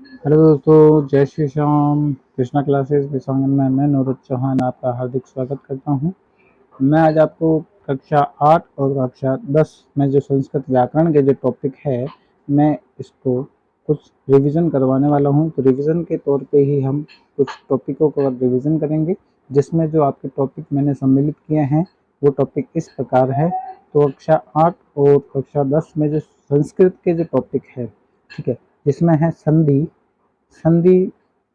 Hello दोस्तों, जय Shri Shyam. Krishna classes विशांगन में मैं नूरत चौहान आपका हार्दिक स्वागत करता हूं। मैं आज आपको कक्षा 8 और कक्षा 10 में जो संस्कृत व्याकरण के जो टॉपिक है, मैं इसको कुछ रिवीजन करवाने वाला हूं। तो रिवीजन के तौर पे ही हम कुछ टॉपिकों को रिवीजन करेंगे, जिसमें जो आपके टॉपिक मैंने सम्मिलित किए हैं वो टॉपिक इस प्रकार है। तो कक्षा 8 और कक्षा 10 में जो संस्कृत के जो टॉपिक है, ठीक है, जिसमें है संधि। संधि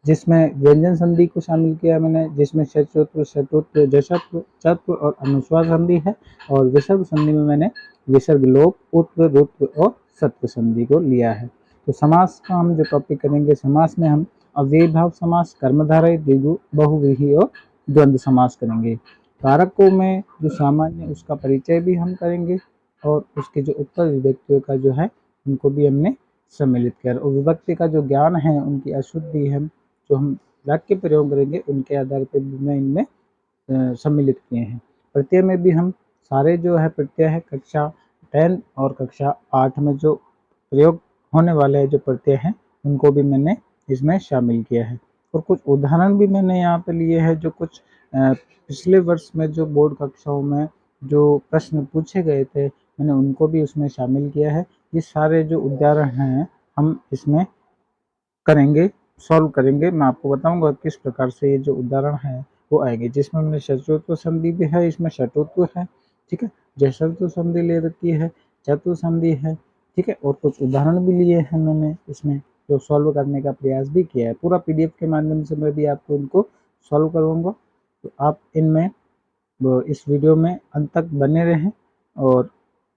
जिसमें व्यंजन संधि को शामिल किया है मैंने, जिसमें षट्रूत्व, शत्रुत्व, जशत्व, चत्व और अनुस्वार संधि है। और विसर्ग संधि में मैंने विसर्ग लोप, उत्व, रुत्व और सत्व संधि को लिया है। तो समास का हम जो टॉपिक करेंगे, समास में हम अव्ययीभाव समास, कर्मधारय, द्विगु, बहुव्रीहि और द्वंद्व समास करेंगे। कारकों में जो सामान्य उसका परिचय भी हम करेंगे, और उसके जो उत्तर विभक्तियों का जो है उनको भी हमने सम्मिलित किया। और विभक्ति का जो ज्ञान है, उनकी अशुद्धि है जो हम वाक्य प्रयोग करेंगे, उनके आधार पर भी मैं इनमें सम्मिलित किए हैं। प्रत्यय में भी हम सारे जो है प्रत्यय है कक्षा 10 और कक्षा 8 में जो प्रयोग होने वाले हैं जो प्रत्यय हैं, उनको भी मैंने इसमें शामिल किया है। और कुछ उदाहरण भी मैंने यहाँ पे लिए हैं, जो कुछ पिछले वर्ष में जो बोर्ड कक्षाओं में जो प्रश्न पूछे गए थे, मैंने उनको भी उसमें शामिल किया है। ये सारे जो उदाहरण हैं हम इसमें करेंगे, सॉल्व करेंगे। मैं आपको बताऊंगा किस प्रकार से ये जो उदाहरण है वो आएंगे, जिसमें मैंने षट्रूत्व संधि भी है, इसमें षट्रूत्व है, ठीक है, जश्रुत्व संधि ले रखी है, चतुर्थ संधि है, ठीक है, और कुछ उदाहरण भी लिए हैं मैंने इसमें, जो सॉल्व करने का प्रयास भी किया है। पूरा पीडीएफ के माध्यम से मैं भी आपको इनको सॉल्व करवाऊंगा। तो आप इनमें इस वीडियो में अंत तक बने रहें, और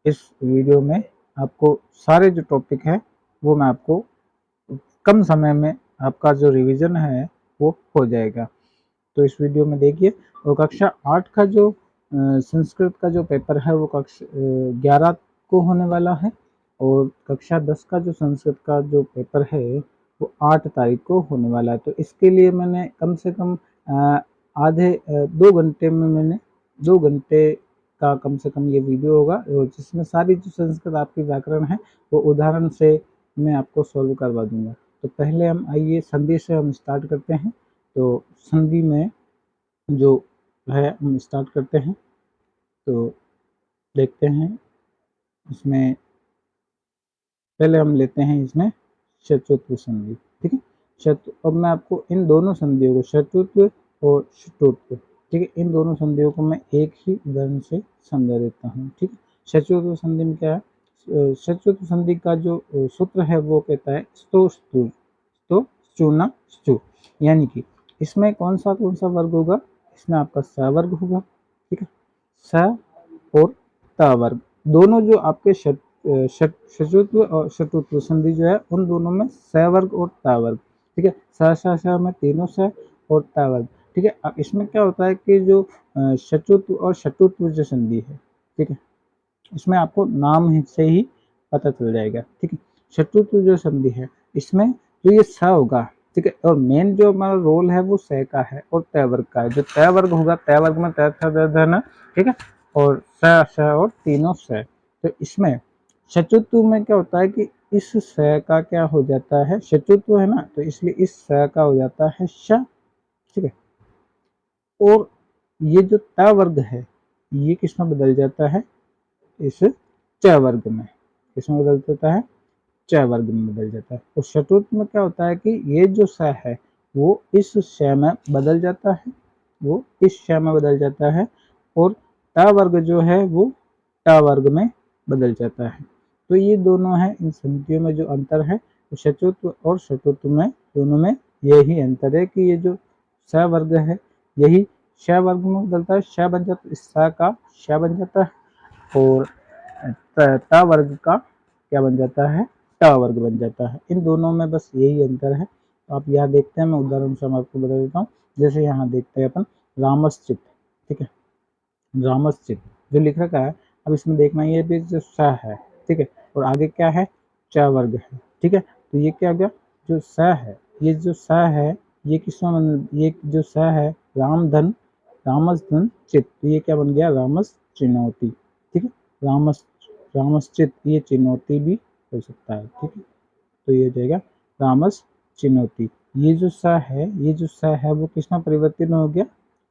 इस वीडियो में आपको सारे जो टॉपिक है वो मैं आपको कम समय में आपका जो रिवीजन है वो हो जाएगा। तो इस वीडियो में देखिए। और कक्षा 8 का जो संस्कृत का जो पेपर है वो कक्षा 11 को होने वाला है, और कक्षा 10 का जो संस्कृत का जो पेपर है वो 8 तारीख को होने वाला है। तो इसके लिए मैंने कम से कम आधे 2 घंटे में मैंने 2 घंटे का कम से कम ये वीडियो होगा, और जिसमें सारी जो संस्कृत आपकी व्याकरण है वो उदाहरण से मैं आपको सॉल्व करवा दूंगा। तो पहले हम आइए संधि से हम स्टार्ट करते हैं। तो संधि में जो है हम स्टार्ट करते हैं। तो देखते हैं इसमें, पहले हम लेते हैं इसमें शत्रुत्व संधि, ठीक है। शत्रु, अब मैं आपको इन दोनों संधियों को, शत्रुत्व और शत्रुत्व, ठीक है, इन दोनों संधियों को मैं एक ही उदाहरण से समझा देता हूँ, ठीक है। शत्रुत्व संधि में क्या है, शत्रुत्व संधि का जो सूत्र है वो कहता है स्तो स्तु, तो चूना स्टू, यानी कि इसमें कौन सा वर्ग होगा, इसमें आपका स वर्ग होगा, ठीक है। स और त वर्ग दोनों जो आपके शत्रुत्व और शत्रुत्व संधि जो है, उन दोनों में स वर्ग और त वर्ग, ठीक है। स में तीनों स और त वर्ग, ठीक है। अब इसमें क्या होता है कि जो शत्रुत्व और शत्रुत्व जो संधि है, ठीक है, इसमें आपको नाम से ही पता चल जाएगा, ठीक है। शत्रुत्व जो संधि है, इसमें जो ये स होगा, ठीक है, और मेन जो हमारा रोल है वो स का है और त वर्ग का है। जो त वर्ग होगा, त वर्ग में त थ द ध न, ठीक है, और स और तीनों स। तो इसमें शत्रुत्व में क्या होता है कि इस स का क्या हो जाता है, शत्रुत्व है ना, तो इसलिए इस स का हो जाता है श, ठीक है। और ये जो त वर्ग है ये किसमें बदल जाता है, इस च वर्ग में, किसमें बदल जाता है, च वर्ग में बदल जाता है। और चतुर्थ में क्या होता है कि ये जो स है वो इस श में बदल जाता है, वो इस श में बदल जाता है, और ट वर्ग जो है वो ट वर्ग में बदल जाता है। तो ये दोनों है, इन संधियों में जो अंतर है, तो चतुर्थ और चतुर्थ में दोनों में यही अंतर है कि ये जो स वर्ग है यही श वर्ग में बदलता है, श बन जाता है, इस स का श बन जाता है, और ट वर्ग का क्या बन जाता है, ट वर्ग बन जाता है। इन दोनों में बस यही अंतर है। तो आप यहाँ देखते हैं, मैं उदाहरण से मैं आपको बता देता हूँ। जैसे यहाँ देखते हैं अपन रामश्चित, ठीक है, रामश्चित जो लिख रखा है, अब इसमें देखना ये भी जो स है, ठीक है, और आगे क्या है, च वर्ग है, ठीक है। तो ये क्या हो गया, जो स है, ये जो स है ये किसमें, ये जो स है रामधन, रामस धन चित, तो ये क्या बन गया, रामस चिन्होती, ठीक है। रामस रामश्चित, ये चिन्होती भी हो सकता है, ठीक है। तो ये हो जाएगा रामस चिनौती। ये जो स है, ये जो स है वो किस में परिवर्तित हो गया,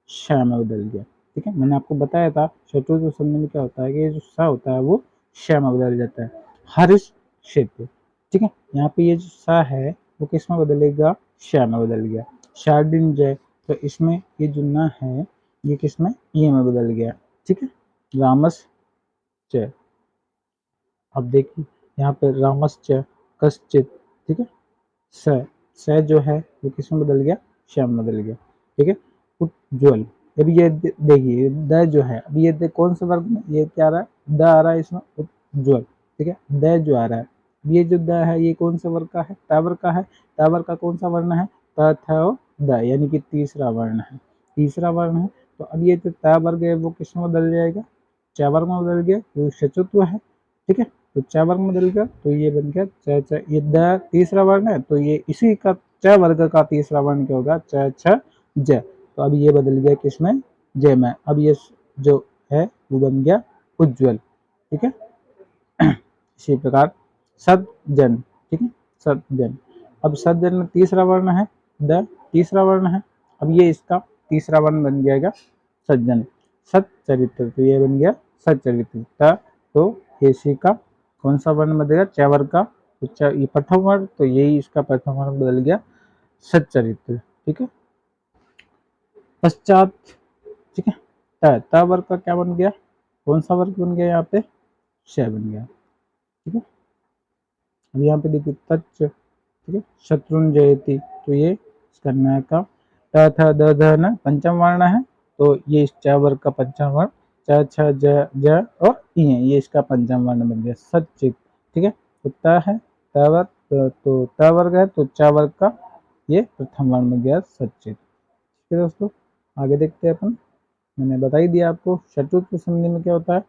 श में बदल गया। ठीक है, मैंने आपको बताया था चतुर्थ संधि में क्या होता है कि ये जो स होता है वो श में बदल जाता है। हर्ष क्षेत्र, ठीक है, यहाँ पे ये जो स है वो किस में बदलेगा, श में बदल गया। शार्डिन जय, तो इसमें ये जो न है ये किस में, ये में बदल गया। ठीक है, रामस च, अब देखिए यहाँ पे रामश्च कश्चित, ठीक है, स, स जो है वो किस में बदल गया, श में बदल गया। ठीक है, उज्ज्वल, अब ये देखिए द जो है, अब ये कौन से वर्ग में, ये क्या आ रहा है, द आ रहा है इसमें, उज्ज्वल। ठीक है, द जो आ रहा है, ये जो द है ये कौन से वर्ग का है, ट वर्ग का है। ट वर्ग का कौन सा वर्ण है, त थ द, यानी कि तीसरा वर्ण है, तीसरा वर्ण है। तो अब ये जो त वर्ग है वो किस में बदल जाएगा, च वर्ग में बदल गया, तो शत्रुत्व है। ठीक है, तो च वर्ग में बदल गया तो ये बन गया च च, ये द तीसरा वर्ण है तो ये इसी का च वर्ग का तीसरा वर्ण क्या होगा, च छ ज। तो अब ये बदल गया किसमें, ज में। अब ये जो है वो बन गया उज्ज्वल। ठीक है, इसी प्रकार सज्जन, ठीक है, सज्जन। अब सज्जन में तीसरा वर्ण है द, तीसरा वर्ण है। अब ये इसका तीसरा वर्ण बन जाएगा सज्जन। सच्चरित्र, तो ये बन गया सच्चरित्र। तो ये इसी का कौन सा वर्ण बदलेगा, च वर्ग का, तो ये प्रथम वर्ण, तो यही इसका प्रथम वर्ण बदल गया सच्चरित्र। ठीक है, पश्चात, ठीक है, त वर्ग का क्या बन गया, कौन सा वर्ग बन गया यहाँ पे, श बन गया। ठीक है, अब यहाँ पे देखिए तच्च, ठीक है, शत्रुंजयति, तो ये इसका न्याय का त थ द ध न पंचम वर्ण है, तो ये इस च वर्ग का पंचम वर्ण, च छ ज ज और ई है, ये इसका पंचम वर्ण बन गया सचित। ठीक है, तो त है, त वर्ग, तो त वर्ग है तो च वर्ग का ये प्रथम वर्ण बन गया सचित। ठीक है दोस्तों, आगे देखते हैं अपन। मैंने बता ही दिया आपको चतुर्थ संधि में क्या होता है।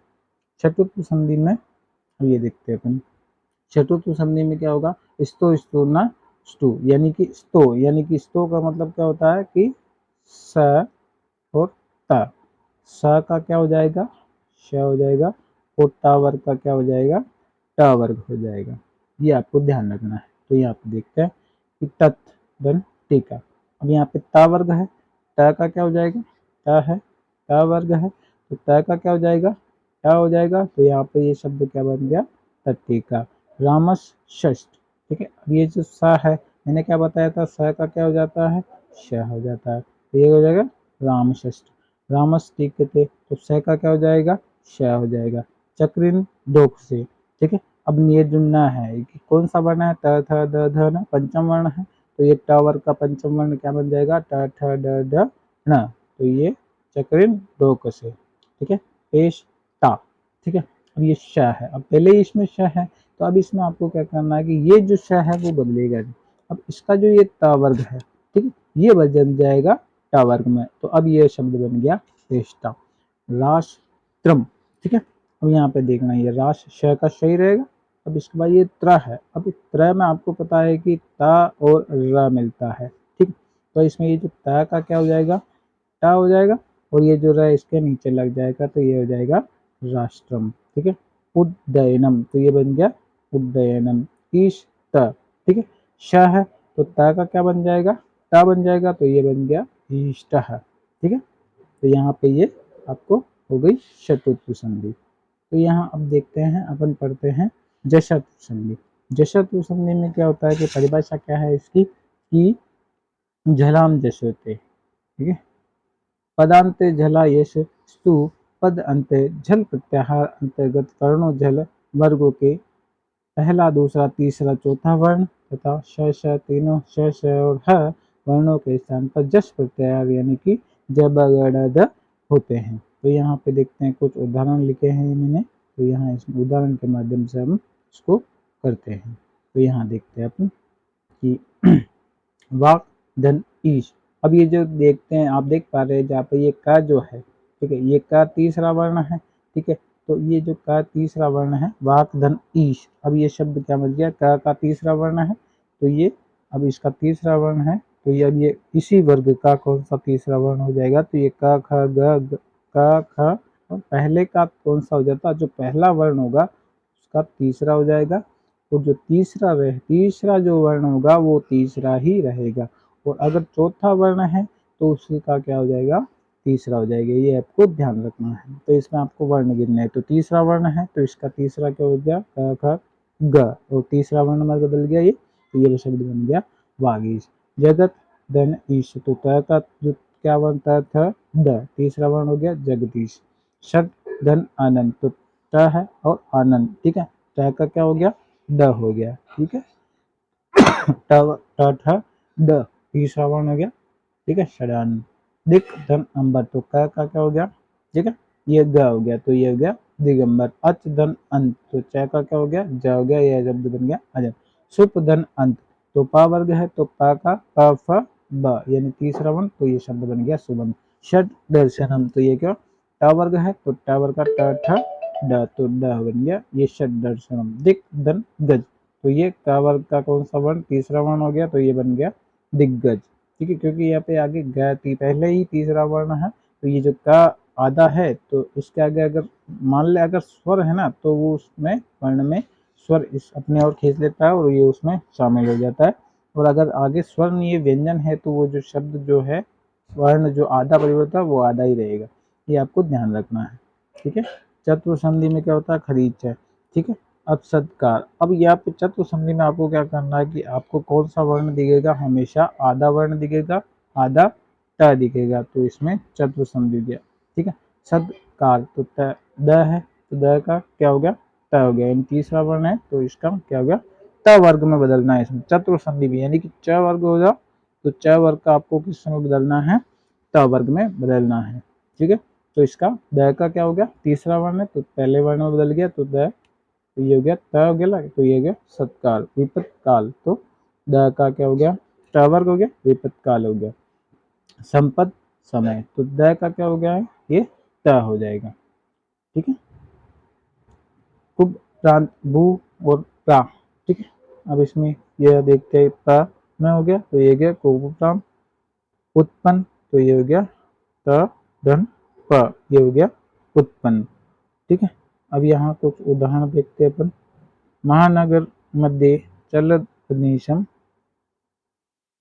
चतुर्थ संधि में अब ये देखते हैं अपन, चतुर्थ संधि में क्या होगा, स्तो स्तो न स्टू, यानी कि स्तो का मतलब क्या होता है कि स और त, स का क्या हो जाएगा, श हो जाएगा, और ट वर्ग का क्या हो जाएगा, ट वर्ग हो जाएगा। ये आपको ध्यान रखना है। तो यहाँ पे देखते हैं कि तत् धन टीका। अब यहाँ पे ता वर्ग है, ट का क्या हो जाएगा, ट है, ट वर्ग है, तो ट का क्या हो जाएगा, ट हो जाएगा। तो यहाँ पे ये शब्द क्या बन गया, तत्टिका। रामस षष्ठ, ठीक है, अब ये जो स है मैंने क्या बताया था, स का क्या हो जाता है, श हो जाता है, तो ये हो जाएगा राम षष्ठ। रामस टीकते, तो स का क्या हो जाएगा, श हो जाएगा। चक्रिन दोख से, ठीक है, अब ये जो न है कि कौन सा वर्ण है, त थ द ध न पंचम वर्ण है, तो ये ट वर्ग का पंचम वर्ण क्या बन जाएगा, ट ठ ड ढ न, तो ये चक्रिन दोख से। ठीक है, पेश ता, ठीक है, अब ये श है, अब पहले ही इसमें श है, तो अब इसमें आपको क्या करना है कि ये जो श है वो बदलेगा नहीं। अब इसका जो ये त वर्ग है, ठीक है, ये बदल जाएगा ट वर्ग में, तो अब ये शब्द बन गया श्रेष्ठा। राष्ट्रम, ठीक है, अब यहाँ पे देखना ये राष्ट्र श का सही रहेगा। अब इसके बाद ये त्र है, अब त्र में आपको पता है कि त और र मिलता है, ठीक, तो इसमें ये जो त का क्या हो जाएगा, ट हो जाएगा, और ये जो र इसके नीचे लग जाएगा, तो ये हो जाएगा राष्ट्रम। ठीक है, उड्डयनम, तो ये बन गया उड्डयनम। ईश त, ठीक है, श है तो त का क्या बन जाएगा, ट बन जाएगा, तो ये बन गया ईष्ट। ठीक है, तो यहाँ पे ये आपको हो गई चतुर्थ संधि। तो यहाँ अब देखते हैं, अपन पढ़ते हैं जशतु संधि। जशतु संधि में क्या होता है कि परिभाषा क्या है इसकी, कि झलाम जशोते, ठीक है, पदांते झला यश स्तु, पद अंते झल प्रत्याहार अंतर्गत वर्णों झल वर्गों के पहला दूसरा तीसरा चौथा वर्ण तथा श श तीनों श श और ह वर्णों के स्थान पर जस प्रत्याहार यानी कि ज ब ग ड द होते हैं। तो यहाँ पे देखते हैं कुछ उदाहरण लिखे हैं मैंने, तो यहाँ इस उदाहरण के माध्यम से हम इसको करते हैं। तो यहाँ देखते हैं अपन कि वाक धन ईश, अब ये जो देखते हैं आप देख पा रहे हैं जहाँ पे ये का जो है, ठीक है, ये का तीसरा वर्ण है, ठीक है, तो ये जो का तीसरा वर्ण है वाक धन ईश, अब ये शब्द क्या बन गया, का तीसरा वर्ण है, तो ये अब इसका तीसरा वर्ण है, तो ये अब ये इसी वर्ग का कौन सा तीसरा वर्ण हो जाएगा, तो ये क ख ग का ख, और पहले का कौन सा हो जाता है, जो पहला वर्ण होगा उसका तीसरा हो जाएगा, और जो तीसरा जो वर्ण होगा वो तीसरा ही रहेगा, और अगर चौथा वर्ण है तो उसका क्या हो जाएगा, तीसरा हो जाएगा। ये आपको ध्यान रखना है। तो इसमें आपको वर्ण गिनने हैं। तो तीसरा वर्ण है तो इसका तीसरा क्या हो गया, क ख ग, और तीसरा वर्ण में बदल गया ये, तो ये शब्द बन गया वागीश। जगत धन ईश, तो त का जो क्या वर्ण था, थ द, तीसरा वर्ण हो गया जगदीश। षट धन आनंद, तो ट है और आनंद, ठीक है, ट का क्या हो गया, ड हो गया, ठीक है, ट ठ ड, तीसरा वर्ण हो गया, ठीक है, षडानंद। दिक धन अंबर, तो क का क्या हो गया, ठीक है, ये ग हो गया, तो ये हो गया दिगंबर। अच धन अंत, तो च का क्या हो गया, ज हो गया, यह शब्द बन गया अजब। सुप धन अंत, तो पा वर्ग है तो पा का प फ ब, यानी तीसरा वर्ण, तो ये शब्द बन गया सुबह। षड दर्शनम, तो ये क्या, ट वर्ग है तो ट वर्ग का ट ठ ड, तो ड बन गया ये षड दर्शनम। दिक धन गज, तो ये क वर्ग का कौन सा वर्ण, तीसरा वर्ण हो गया, तो ये बन गया दिग्गज, ठीक है, क्योंकि यहाँ पे आगे ग पहले ही तीसरा वर्ण है, तो ये जो का आधा है तो इसके आगे अगर मान ले अगर स्वर है ना, तो वो उसमें वर्ण में स्वर इस अपने और खींच लेता है और ये उसमें शामिल हो जाता है। और अगर आगे स्वर नहीं है, व्यंजन है, तो वो जो शब्द जो है वर्ण जो आधा परिवर्तन है वो आधा ही रहेगा। ये आपको ध्यान रखना है, ठीक है। चतुर संधि में क्या होता है, खरीच है, ठीक है। अब सत्कार, अब यहाँ पे चतुर संधि में आपको क्या करना है कि आपको कौन सा वर्ण दिखेगा, हमेशा आधा वर्ण दिखेगा, आधा ट दिखेगा, तो इसमें चतुर संधि दिया, ठीक है। सत्कार, तो त द है तो द का क्या हो गया, त हो गया, यानी तीसरा वर्ण है तो इसका क्या हो गया, त वर्ग में बदलना है इसमें। चतुर संधि भी यानी कि च वर्ग हो जाओ, तो च वर्ग का आपको किस में बदलना है, त वर्ग में बदलना है, ठीक है। तो इसका द का क्या हो गया, तीसरा वर्ण है तो पहले वर्ण में बदल गया, तो द, तो ये हो गया त हो गया, तो ये हो गया सत्कार। विपत काल, तो द का क्या हो गया, ट वर्ग हो गया, विपत काल हो गया। संपद समय, तो द का क्या हो गया है, ये त हो जाएगा, ठीक है। कुब प्रांत भू और प्रा, ठीक है। अब इसमें यह देखते हैं, प्रा में हो गया तो ये गया कुब प्रांत। उत्पन्न, तो ये हो गया त धन प, ये हो गया उत्पन्न, ठीक है। अब यहाँ कुछ उदाहरण देखते हैं अपन। महानगर मध्ये चलदनीशम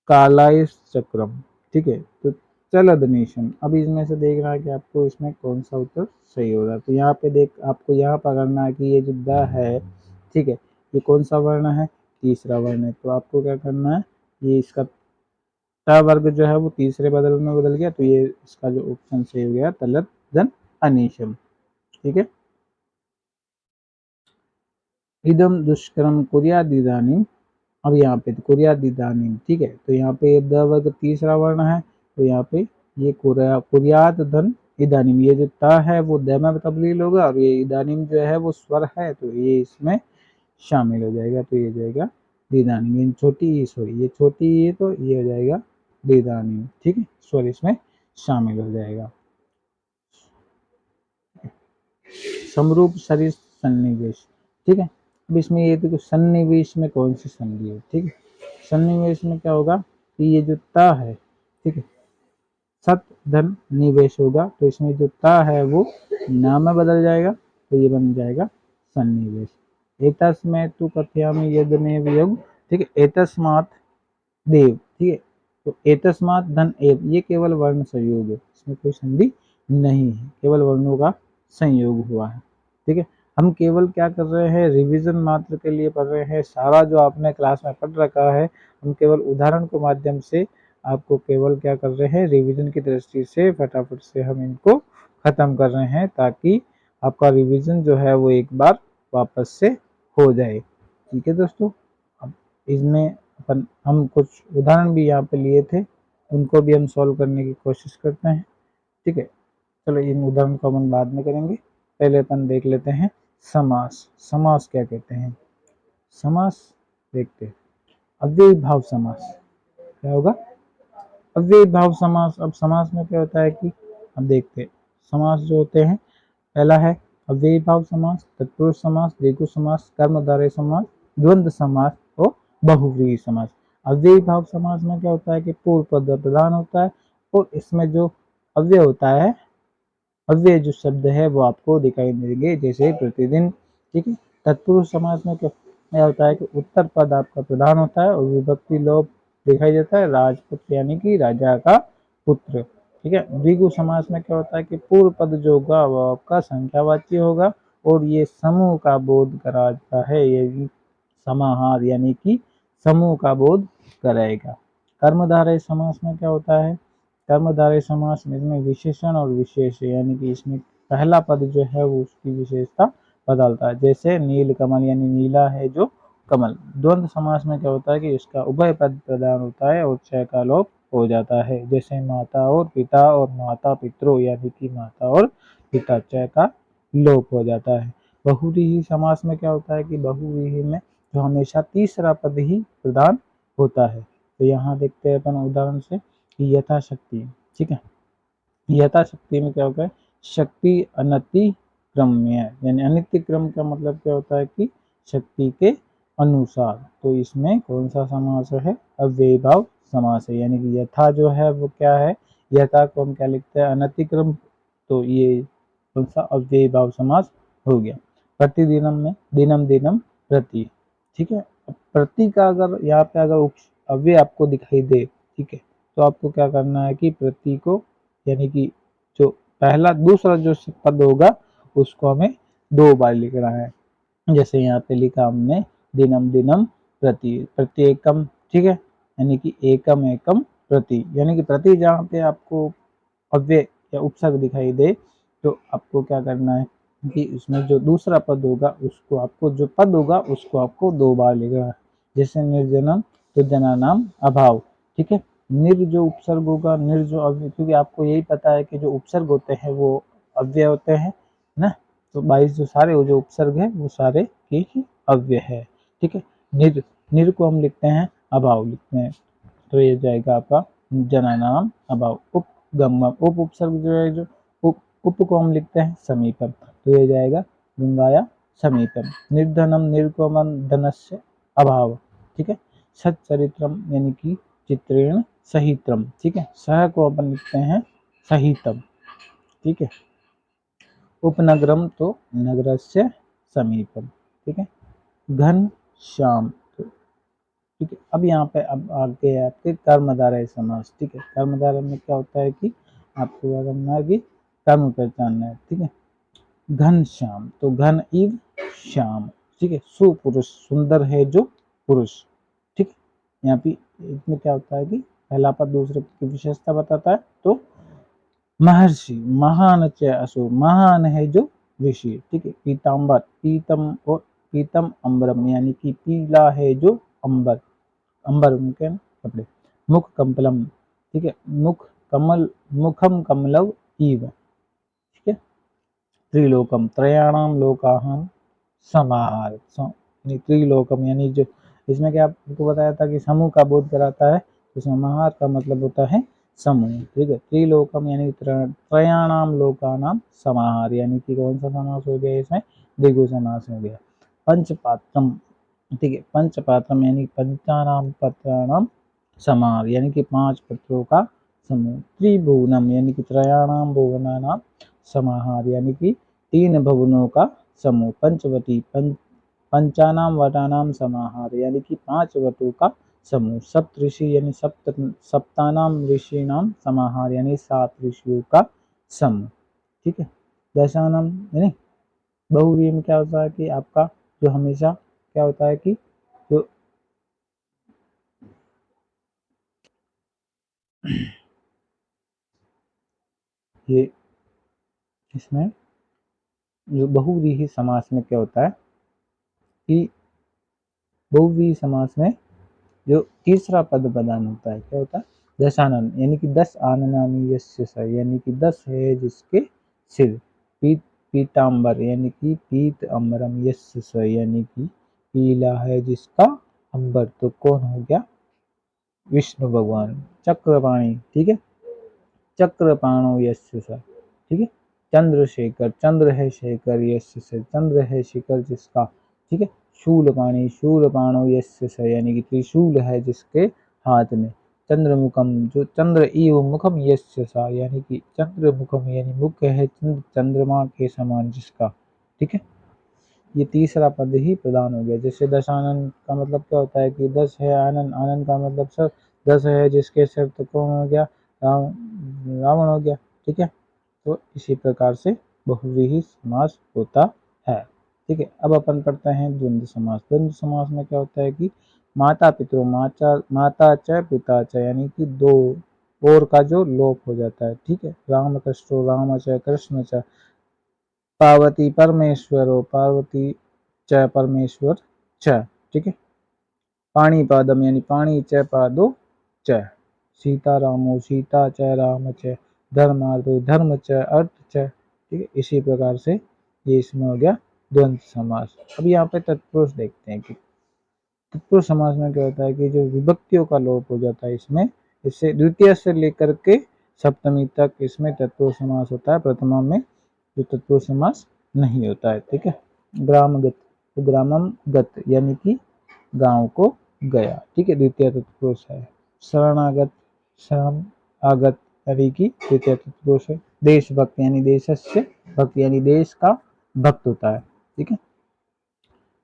कालाय चक्रम, ठीक है, तो चलदनीशम, अब इसमें से देखना है कि आपको इसमें कौन सा उत्तर सही होगा। तो यहाँ पे देख आपको यहाँ पकड़ना है कि ये जो द है, ठीक है, ये कौन सा वर्ण है, तीसरा वर्ण है, तो आपको क्या करना है, ये इसका ट वर्ग जो है वो तीसरे बदल में बदल गया, तो ये इसका जो ऑप्शन सही हो गया तलत धन अनीशम, ठीक है। इदम दुष्कर्म कुर्यादिदानीम, अब यहाँ पे तो कुर्यादिदानीम, ठीक है, तो यहाँ पे द वर्ग तीसरा वर्ण है, तो यहाँ पे ये कुर्यात धन इदानीम, ये जो ता है वो द में तब्दील होगा, और ये इदानीम जो है वो स्वर है, तो ये इसमें शामिल हो जाएगा, तो ये हो जाएगा दीदानीम, ये छोटी ई, सॉरी ये छोटी ई, तो ये हो जाएगा दीदानीम, ठीक है, स्वर इसमें शामिल हो जाएगा। समरूप शरीर सन्निवेश, ठीक है। अब इसमें ये देखो सन्निवेश में कौन सी संधि है, ठीक है। सन्निवेश में क्या होगा कि ये जो ता है, ठीक है, सत धन निवेश होगा, तो इसमें जो ता है वो ना में बदल जाएगा, तो ये बन जाएगा सन्निवेश। एतस्मै तु कथयामि यद्मेव योग, ठीक है, एतस्मात् देव, ठीक है, तो एतस्मात् धन एव, ये केवल वर्ण संयोग है, इसमें कोई संधि नहीं है, केवल वर्णों का संयोग हुआ है, ठीक है। हम केवल क्या कर रहे हैं, रिवीजन मात्र के लिए पढ़ रहे हैं, सारा जो आपने क्लास में पढ़ रखा है हम केवल उदाहरण के माध्यम से आपको केवल क्या कर रहे हैं, रिवीजन की दृष्टि से फटाफट से हम इनको खत्म कर रहे हैं, ताकि आपका रिवीजन जो है वो एक बार वापस से हो जाए, ठीक है दोस्तों। अब इसमें अपन हम कुछ उदाहरण भी यहाँ पे लिए थे, उनको भी हम सॉल्व करने की कोशिश करते हैं, ठीक है। चलो इन उदाहरण को हम बाद में करेंगे, पहले अपन देख लेते हैं समास। समास क्या कहते हैं, समास देखते हैं। अव्ययी भाव समास क्या होगा, अव्ययी भाव समास। अब समास में क्या होता है कि अब देखते हैं समास जो होते हैं, पहला है अव्ययी भाव समास, तत्पुरुष समास, द्विगु समास, कर्मधारय समास, द्वंद्व समास और बहुव्रीहि समास। अव्ययी भाव समास में क्या होता है कि पूर्व पद प्रधान होता है, और इसमें जो अव्यय होता है, अव्यय जो शब्द है वो आपको दिखाई देंगे, जैसे प्रतिदिन, ठीक है। तत्पुरुष समास में क्या, यह होता है कि उत्तर पद आपका प्रधान होता है और विभक्ति लोप दिखाई देता है, राजपुत्र यानी कि राजा का पुत्र। ठीक है। द्विगु समास में क्या होता है कि पूर्व पद जो होगा वह आपका संख्यावाची होगा और ये समूह का बोध कराता है, ये समाहार यानी कि समूह का बोध कराएगा। कर्मधारय समास में क्या होता है, कर्मधारय समास में इसमें विशेषण और विशेष यानी कि इसमें पहला पद जो है वो उसकी विशेषता बदलता है। जैसे नील कमल यानी नीला है जो कमल। द्वंद्व समास में क्या होता है कि इसका उभय पद प्रधान होता है और चय का लोप हो जाता है। जैसे माता और पिता और माता पितरों यानी कि माता और पिता, चय का लोप हो जाता है। बहुव्रीहि समास में क्या होता है कि बहुव्रीहि में जो हमेशा तीसरा पद ही प्रधान होता है। तो यहाँ देखते हैं अपन उदाहरण से कि यथाशक्ति। ठीक है। यथाशक्ति में क्या होता है, शक्ति अनति क्रम में है, यानी अनित्य क्रम का मतलब क्या होता है कि शक्ति के अनुसार। तो इसमें कौन सा समास है, अव्ययीभाव समास है। यानी कि यथा जो है वो क्या है, यथा को हम क्या लिखते हैं, अनतिक्रम। तो ये कौन सा अव्ययीभाव समास हो गया। प्रतिदिनम में दिनम दिनम प्रति। ठीक है। प्रति का अगर यहाँ पे अगर अव्यय आपको दिखाई दे, ठीक है, तो आपको क्या करना है कि प्रति को यानी कि जो पहला दूसरा जो पद होगा उसको हमें दो बार लिखना है। जैसे यहाँ पे लिखा हमने दिनम दिनम प्रति, प्रति एकम। ठीक है। यानी कि एकम एकम प्रति, यानी कि प्रति जहाँ पे आपको अव्यय या उपसर्ग दिखाई दे तो आपको क्या करना है कि उसमें जो दूसरा पद होगा उसको आपको, जो पद होगा उसको आपको दो बार लिखना है। जैसे निर्जनम तो जना नाम अभाव। ठीक है। निर जो उपसर्ग होगा, निर जो अव्यय, क्योंकि आपको यही पता है कि जो उपसर्ग होते हैं वो अव्यय होते हैं ना। तो 22 जो सारे जो उपसर्ग है वो सारे के ही अव्यय है। ठीक है। निर, निर को हम लिखते हैं अभाव लिखते हैं, तो ये जाएगा आपका जना नाम अभाव। उपगम, उप उपसर्ग जो है, जो उप को हम लिखते हैं समीपम, तो ये जाएगा गंगाया समीपम। निर्धनम, निर्गमन धनस्य अभाव। ठीक है। सच्चरित्रम यानी कि चित्रेण सहित्रम। ठीक है। सह को अपन लिखते हैं सहितम। ठीक है। उपनगरम तो नगरस्य समीपम। ठीक है। घन श्याम। ठीक है। अब यहाँ पे अब आगे है आपके कर्मधारय समास। ठीक है। कर्मधारय में क्या होता है कि आपको क्या करना है कि कर्म पहचानना है। ठीक है। घन श्याम तो घन इव श्याम। ठीक है। सुपुरुष सुंदर है जो पुरुष। ठीक है। यहाँ पे इसमें क्या होता है कि पहला पद दूसरे पद की विशेषता बताता है। तो महर्षि महान च असुर, महान है जो ऋषि। ठीक है। पीताम्बर, पीतम और पीतम अम्बरम यानी कि पीला है जो अंबर, अंबर उनके कपड़े। मुख कमलम। ठीक है। मुख कमल, मुखम कमलव इव। ठीक है। त्रिलोकम त्रयाणाम लोकाहम समाहार। त्रिलोकम यानी जो इसमें क्या आपको बताया था कि समूह का बोध कराता है, तो समाहार का मतलब होता है समूह। ठीक है। त्रिलोकम यानी त्रयाणाम लोकानाम समाहार, यानी कि कौन सा समास हो गया इसमें, द्विगु समास हो गया। पंचपात्रम। ठीक है। पंचपात्रम यानी पंचानाम पत्राणाम समाहार, यानी कि 5 पत्रों का समूह। त्रिभुवनम यानी कि त्रयाणाम भुवनानाम समाहार, यानी कि 3 भवनों का समूह। पंचवटी पंचानाम वटानाम समाहार, यानी कि 5 वटों का समूह। सप्तऋषि यानी सप्तानाम ऋषिनाम समाहार, यानी 7 ऋषियों का समूह। ठीक है। दशानम यानी बहुव्रीहि में क्या होता है कि आपका जो हमेशा क्या होता है कि जो ये इसमें जो बहुव्रीहि समास में क्या होता है कि बहुव्रीहि समास में जो तीसरा पद प्रधान होता है, क्या होता है, दशानन, यानी कि 10 आननानि यस्य स, यानी कि 10 है जिसके सिर। पीताम्बर यानी कि पीत अम्बरम यस्य स, यानी कि पीला है जिसका अंबर। तो कौन हो गया, विष्णु भगवान। चक्रपाणी। ठीक है। चक्रपाणो यस्य स। ठीक है। चंद्रशेखर, चंद्र है शेखर यस्य स, चंद्र है शेखर जिसका। ठीक है। शूलपाणी, शूलपाणो यस्य स, यानी कि त्रिशूल है जिसके हाथ में। चंद्रमुखम जो चंद्र इव मुखम यस्य सा, यानी कि चंद्रमुखम यानी मुख है चंद्रमा के समान जिसका। ठीक है। ये तीसरा पद ही प्रधान हो गया। जैसे दशानन का मतलब क्या होता है कि 10 है, आनन, आनन का मतलब सर 10 है, जिसके सिर तो कौन हो गया, रावण हो गया। ठीक है, तो इसी प्रकार से बहुव्रीहि समास होता है। ठीक है, अब अपन पढ़ते हैं द्वंद्व समास। द्वंद्व समास में क्या होता है कि माता पितरों, माता च पिता च, यानी कि दो और का जो लोप हो जाता है। ठीक है, राम कृष्णो राम च कृष्ण च, पार्वती परमेश्वरो पार्वती च परमेश्वर च। ठीक है, पाणिपादम यानी पाणी च पादो च, सीता रामो सीता च राम च, धर्मार्थो धर्म च अर्थ च। ठीक है, इसी प्रकार से ये इसमें हो गया द्वंद्व समास। अब यहाँ पे तत्पुरुष देखते हैं कि तत्पुरुष समास में क्या होता है कि जो विभक्तियों का लोप हो जाता है इसमें, इससे द्वितीय से लेकर के सप्तमी तक इसमें तत्पुरुष समास होता है। प्रथमा में जो तत्पुरुष समास नहीं होता है। ठीक है, ग्रामगत, तो ग्रामम गत यानी कि गांव को गया। ठीक है, द्वितीय तत्पुरुष है। शरणागत, शरण आगत यानी कि तृतीय तत्पुरुष है। देशभक्त यानी देशस्य भक्त यानी देश का भक्त होता है। ठीक है,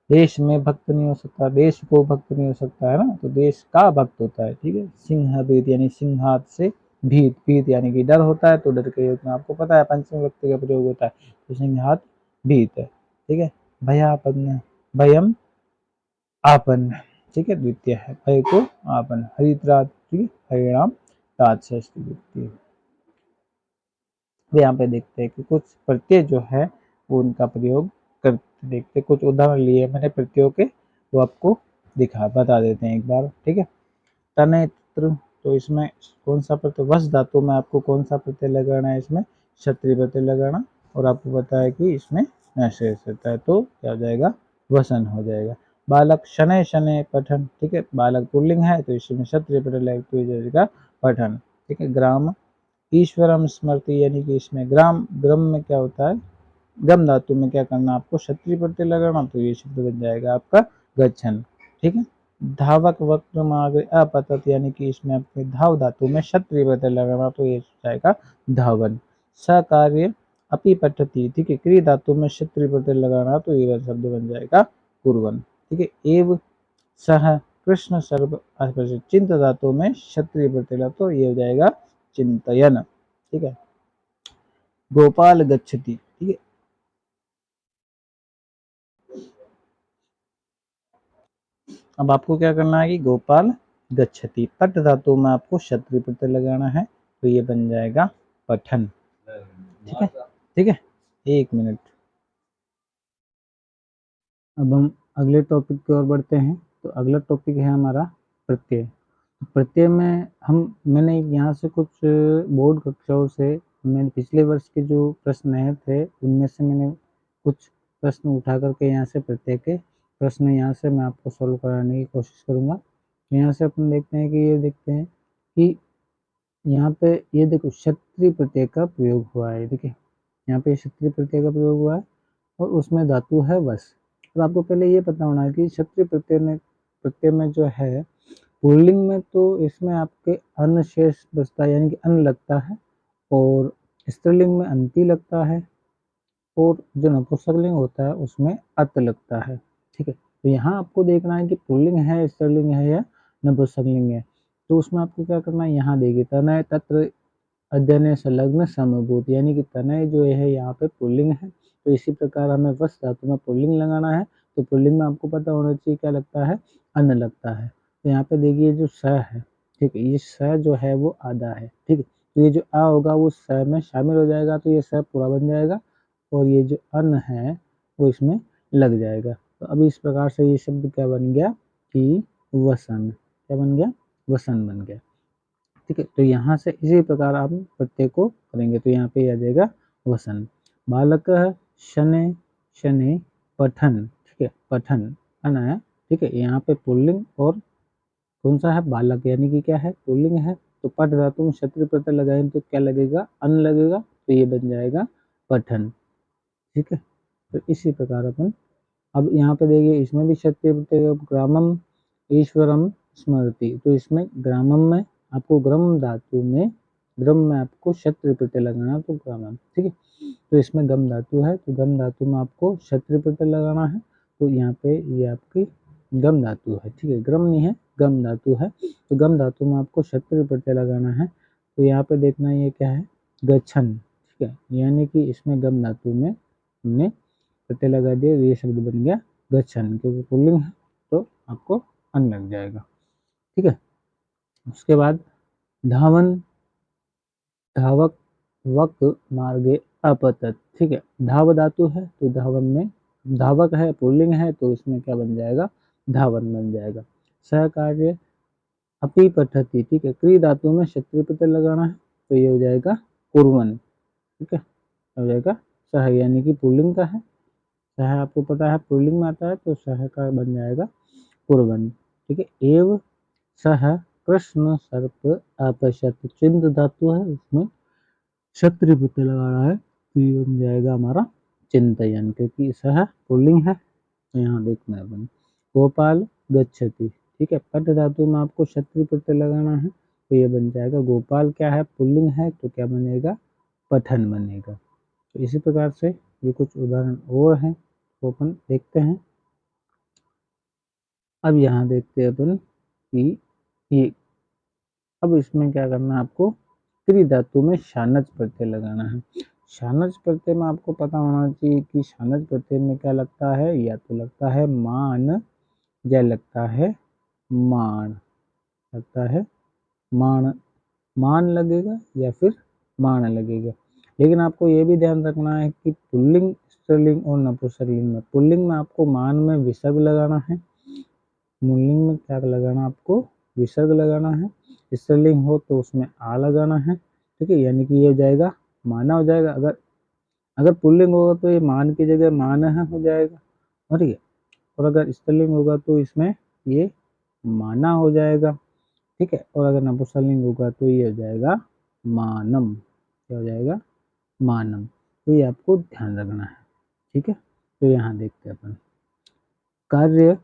देश में भक्त नहीं हो सकता, देश को भक्त नहीं हो सकता है ना, तो देश का भक्त होता है। ठीक है, सिंहभीत यानी सिंहात से भीत, भीत यानी कि डर होता है, तो डर के योग में आपको पता है पंचमी व्यक्ति का प्रयोग होता है, तो सिंहात भीत है। ठीक है, भयापन्न, भयम आपन्न। ठीक है, द्वितीय है, भय को आपन्न। हरिद्रात, ठीक है, हरिणाम तात षष्ठी व्यक्ति। यहाँ पे देखते हैं कि कुछ प्रत्यय जो है वो उनका प्रयोग करते देखते, कुछ उदाहरण लिए मैंने प्रत्ययों के, वो आपको बता देते हैं एक बार। ठीक है, तनेत्र, तो इसमें कौन सा प्रत्यय, वस धातु में आपको कौन सा प्रत्यय लगाना है, इसमें क्षत्रिय प्रत्यय लगाना, और आपको पता है कि इसमें नशेष रहता है, तो क्या हो जाएगा, वसन हो जाएगा। बालक, शनै शनै पठन। ठीक है, बालक पुल्लिंग है तो इसमें क्षत्रिय प्रत्यय लगेगा, तो ये जाएगा पठन। ठीक है, ग्राम, ईश्वरम स्मृति, यानी कि इसमें ग्राम, ग्रम में क्या होता है, गम धातु में क्या करना आपको, क्षत्रिय प्रत्यय लगाना, तो ये शब्द बन जाएगा आपका गच्छन। ठीक है, धावक, वक्त मार्ग अपतत, यानी कि इसमें आपके धाव धातु में क्षत्रिय प्रत्यय लगाना, तो ये जाएगा धावन। सकार्य अपि पठति, ठीक है, क्रिय धातु में क्षत्रिय प्रत्यय लगाना, तो ये शब्द बन जाएगा कुर्वन। ठीक है, एव सह कृष्ण सर्व, चिंत धातु में क्षत्रिय प्रत्यय, तो ये हो जाएगा चिंतयन। ठीक है, गोपाल गच्छति। ठीक है, अब आपको क्या करना है कि गोपाल गच्छति, पट धातु में आपको क्षत्रिय प्रत्यय लगाना है, तो ये बन जाएगा पठन। ठीक है, ठीक है, एक मिनट। अब हम अगले टॉपिक की ओर बढ़ते हैं। तो अगला टॉपिक है हमारा प्रत्यय। प्रत्यय में मैंने यहाँ से कुछ बोर्ड कक्षाओं से, मैंने पिछले वर्ष के जो प्रश्न आए थे उनमें से मैंने कुछ प्रश्न उठा करके यहाँ से प्रत्यय के प्रश्न यहाँ से मैं आपको सॉल्व कराने की कोशिश करूँगा। तो यहाँ से अपन देखते हैं कि ये देखते हैं कि यहाँ पे ये देखो क्षत्रिय प्रत्यय का प्रयोग हुआ है। देखिए यहाँ पे क्षत्रिय प्रत्यय का प्रयोग हुआ है और उसमें धातु है वस। और आपको पहले ये पता होना है कि क्षत्रिय प्रत्यय में जो है पुल्लिंग में तो इसमें आपके अन्न शेष बचता है, यानी कि अन्न लगता है, और स्त्रीलिंग में अंति लगता है, और जो नपुंसकलिंग होता है उसमें अत लगता है। ठीक है, तो यहाँ आपको देखना है कि पुल्लिंग है, स्त्रीलिंग है या नपुंसकलिंग है। तो उसमें आपको क्या करना है, यहाँ देखिए तनय तत्र अध्ययन संलग्न समभूत, यानी कि तनय जो है यहाँ पे पुल्लिंग है, तो इसी प्रकार हमें वस धातु में पुल्लिंग लगाना है। तो पुल्लिंग में आपको पता होना चाहिए क्या लगता है, अन्न लगता है। तो यहाँ पे देखिए जो स है, ठीक है, ये स जो है वो आधा है। ठीक है, तो ये जो आ होगा वो स में शामिल हो जाएगा, तो ये स पूरा बन जाएगा, और ये जो अन्न है वो इसमें लग जाएगा। तो अभी इस प्रकार से ये शब्द क्या बन गया कि वसन, क्या बन गया, वसन बन गया। ठीक है, तो यहाँ से इसी प्रकार आप प्रत्यय को करेंगे, तो यहाँ पे आ जाएगा वसन। बालक शनै शनै पठन। ठीक है, पठन अना है। ठीक है, यहाँ पे पुल्लिंग और कौन सा है, बालक, यानी कि क्या है, पुल्लिंग है, तो पठ धातु में क्षत्रिय प्रत्यय लगाएंगे तो क्या लगेगा, अन्न लगेगा, तो ये बन जाएगा पठन। ठीक है, तो इसी प्रकार अपन अब यहाँ पे देखिए इसमें भी क्षत्रिय प्रत्यय, ग्रामम ईश्वरम स्मृति, तो इसमें ग्रामम में आपको ग्रम धातु में ग्रम में आपको क्षत्र प्रत्यय लगाना तो ग्रामम, ठीक है। तो इसमें गम धातु है, तो गम धातु में आपको क्षत्र प्रत्यय लगाना है, तो यहाँ पे ये आपकी गम धातु है, ठीक है। ग्रम नहीं है, गम धातु है, तो गम धातु में आपको क्षत्र प्रत्यय लगाना है। तो यहाँ पे देखना ये क्या है, गच्छन, ठीक है। यानी कि इसमें गम धातु में हमने प्रत्यय लगा दिया, ये शब्द बन गया गच्छन, क्योंकि पुल्लिंग है तो आपको अन लग जाएगा, ठीक है। उसके बाद धावन, धावक, वक, मार्गे, अपतत, ठीक है। धाव धातु है तो धावन में, धावक है पुल्लिंग है तो इसमें क्या बन जाएगा, धावन बन जाएगा। सहकार्य, अपि पठति, ठीक है। क्री धातु में क्षत्रिय प्रत्यय लगाना है तो ये हो जाएगा कुर्वन, ठीक है, हो जाएगा सह, यानी कि पुल्लिंग का है। सह आपको पता है पुल्लिंग में आता है तो सह का बन जाएगा कुर्वन, ठीक है। एव सह कृष्ण सर्प अपश्यत, चिंत धातु है, उसमें क्षत्रिय प्रत्यय लगाना है तो ये बन जाएगा हमारा चिंतयन, क्योंकि सह पुल्लिंग है तो यहाँ देखना है अपन। गोपाल गच्छति, ठीक है। पट धातु में आपको क्षत्रिय प्रत्यय लगाना है तो ये बन जाएगा गोपाल, क्या है पुल्लिंग है तो क्या बनेगा, पठन बनेगा। तो इसी प्रकार से ये कुछ उदाहरण और हैं तो अपन देखते हैं। अब यहाँ देखते हैं अपन कि ये, अब इसमें क्या करना है आपको, क्री धातु में शानच प्रत्यय लगाना है। शानच प्रत्यय में आपको पता होना चाहिए कि शानच प्रत्यय में क्या लगता है, या तो लगता है मान या लगता है मान, लगता है मान, मान लगेगा या फिर मान लगेगा। लेकिन आपको ये भी ध्यान रखना है कि पुल्लिंग, स्त्रीलिंग और नपुंसकलिंग में, पुल्लिंग में आपको मान में विसर्ग लगाना है, पुल्लिंग में क्या लगाना, आपको विसर्ग लगाना है। स्त्रीलिंग हो तो उसमें आ लगाना है, ठीक है, यानी कि ये हो जाएगा माना हो जाएगा। अगर अगर पुल्लिंग होगा तो ये मान की जगह मान हो जाएगा, ठीक है। और अगर स्त्रीलिंग होगा तो इसमें ये माना हो जाएगा, ठीक है। और अगर नपुंसकलिंग होगा तो ये हो जाएगा मानम, क्या हो जाएगा, मानम। तो ये आपको ध्यान रखना है, ठीक है। तो यहाँ देखते हैं अपन कार्य,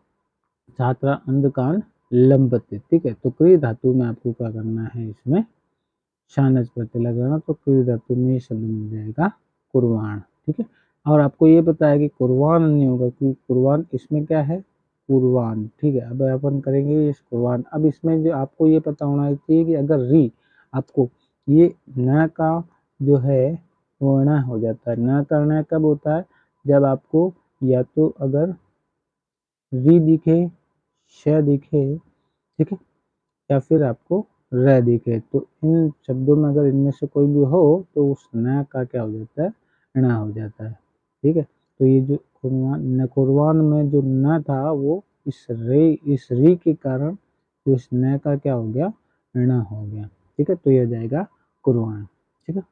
छात्रा, अंधकान, लंबते, ठीक है। तो क्रिय धातु में आपको क्या करना है, इसमें शानच प्रत्यय लगाना, तो क्रिय धातु में ये शब्द मिल जाएगा कुर्वाण, ठीक है। और आपको ये पता है कि कुर्बान नहीं होगा क्योंकि कुर्बान इसमें क्या है, कुर्बान, ठीक है। अब अपन करेंगे इस कुर्बान। अब इसमें जो आपको ये पता होना चाहिए कि अगर री, आपको ये न का जो है वो न हो जाता है, न करना कब होता है, जब आपको या तो अगर री दिखे, श दिखे, ठीक है, या फिर आपको र दिखे, तो इन शब्दों में अगर इनमें से कोई भी हो तो उस न का क्या हो जाता है, ण हो जाता है, ठीक है। तो ये जो कुर्बान में जो न था वो इस री के कारण जो इस न का क्या हो गया, ण हो गया, ठीक है। तो ये हो जाएगा कुर्बान, ठीक है।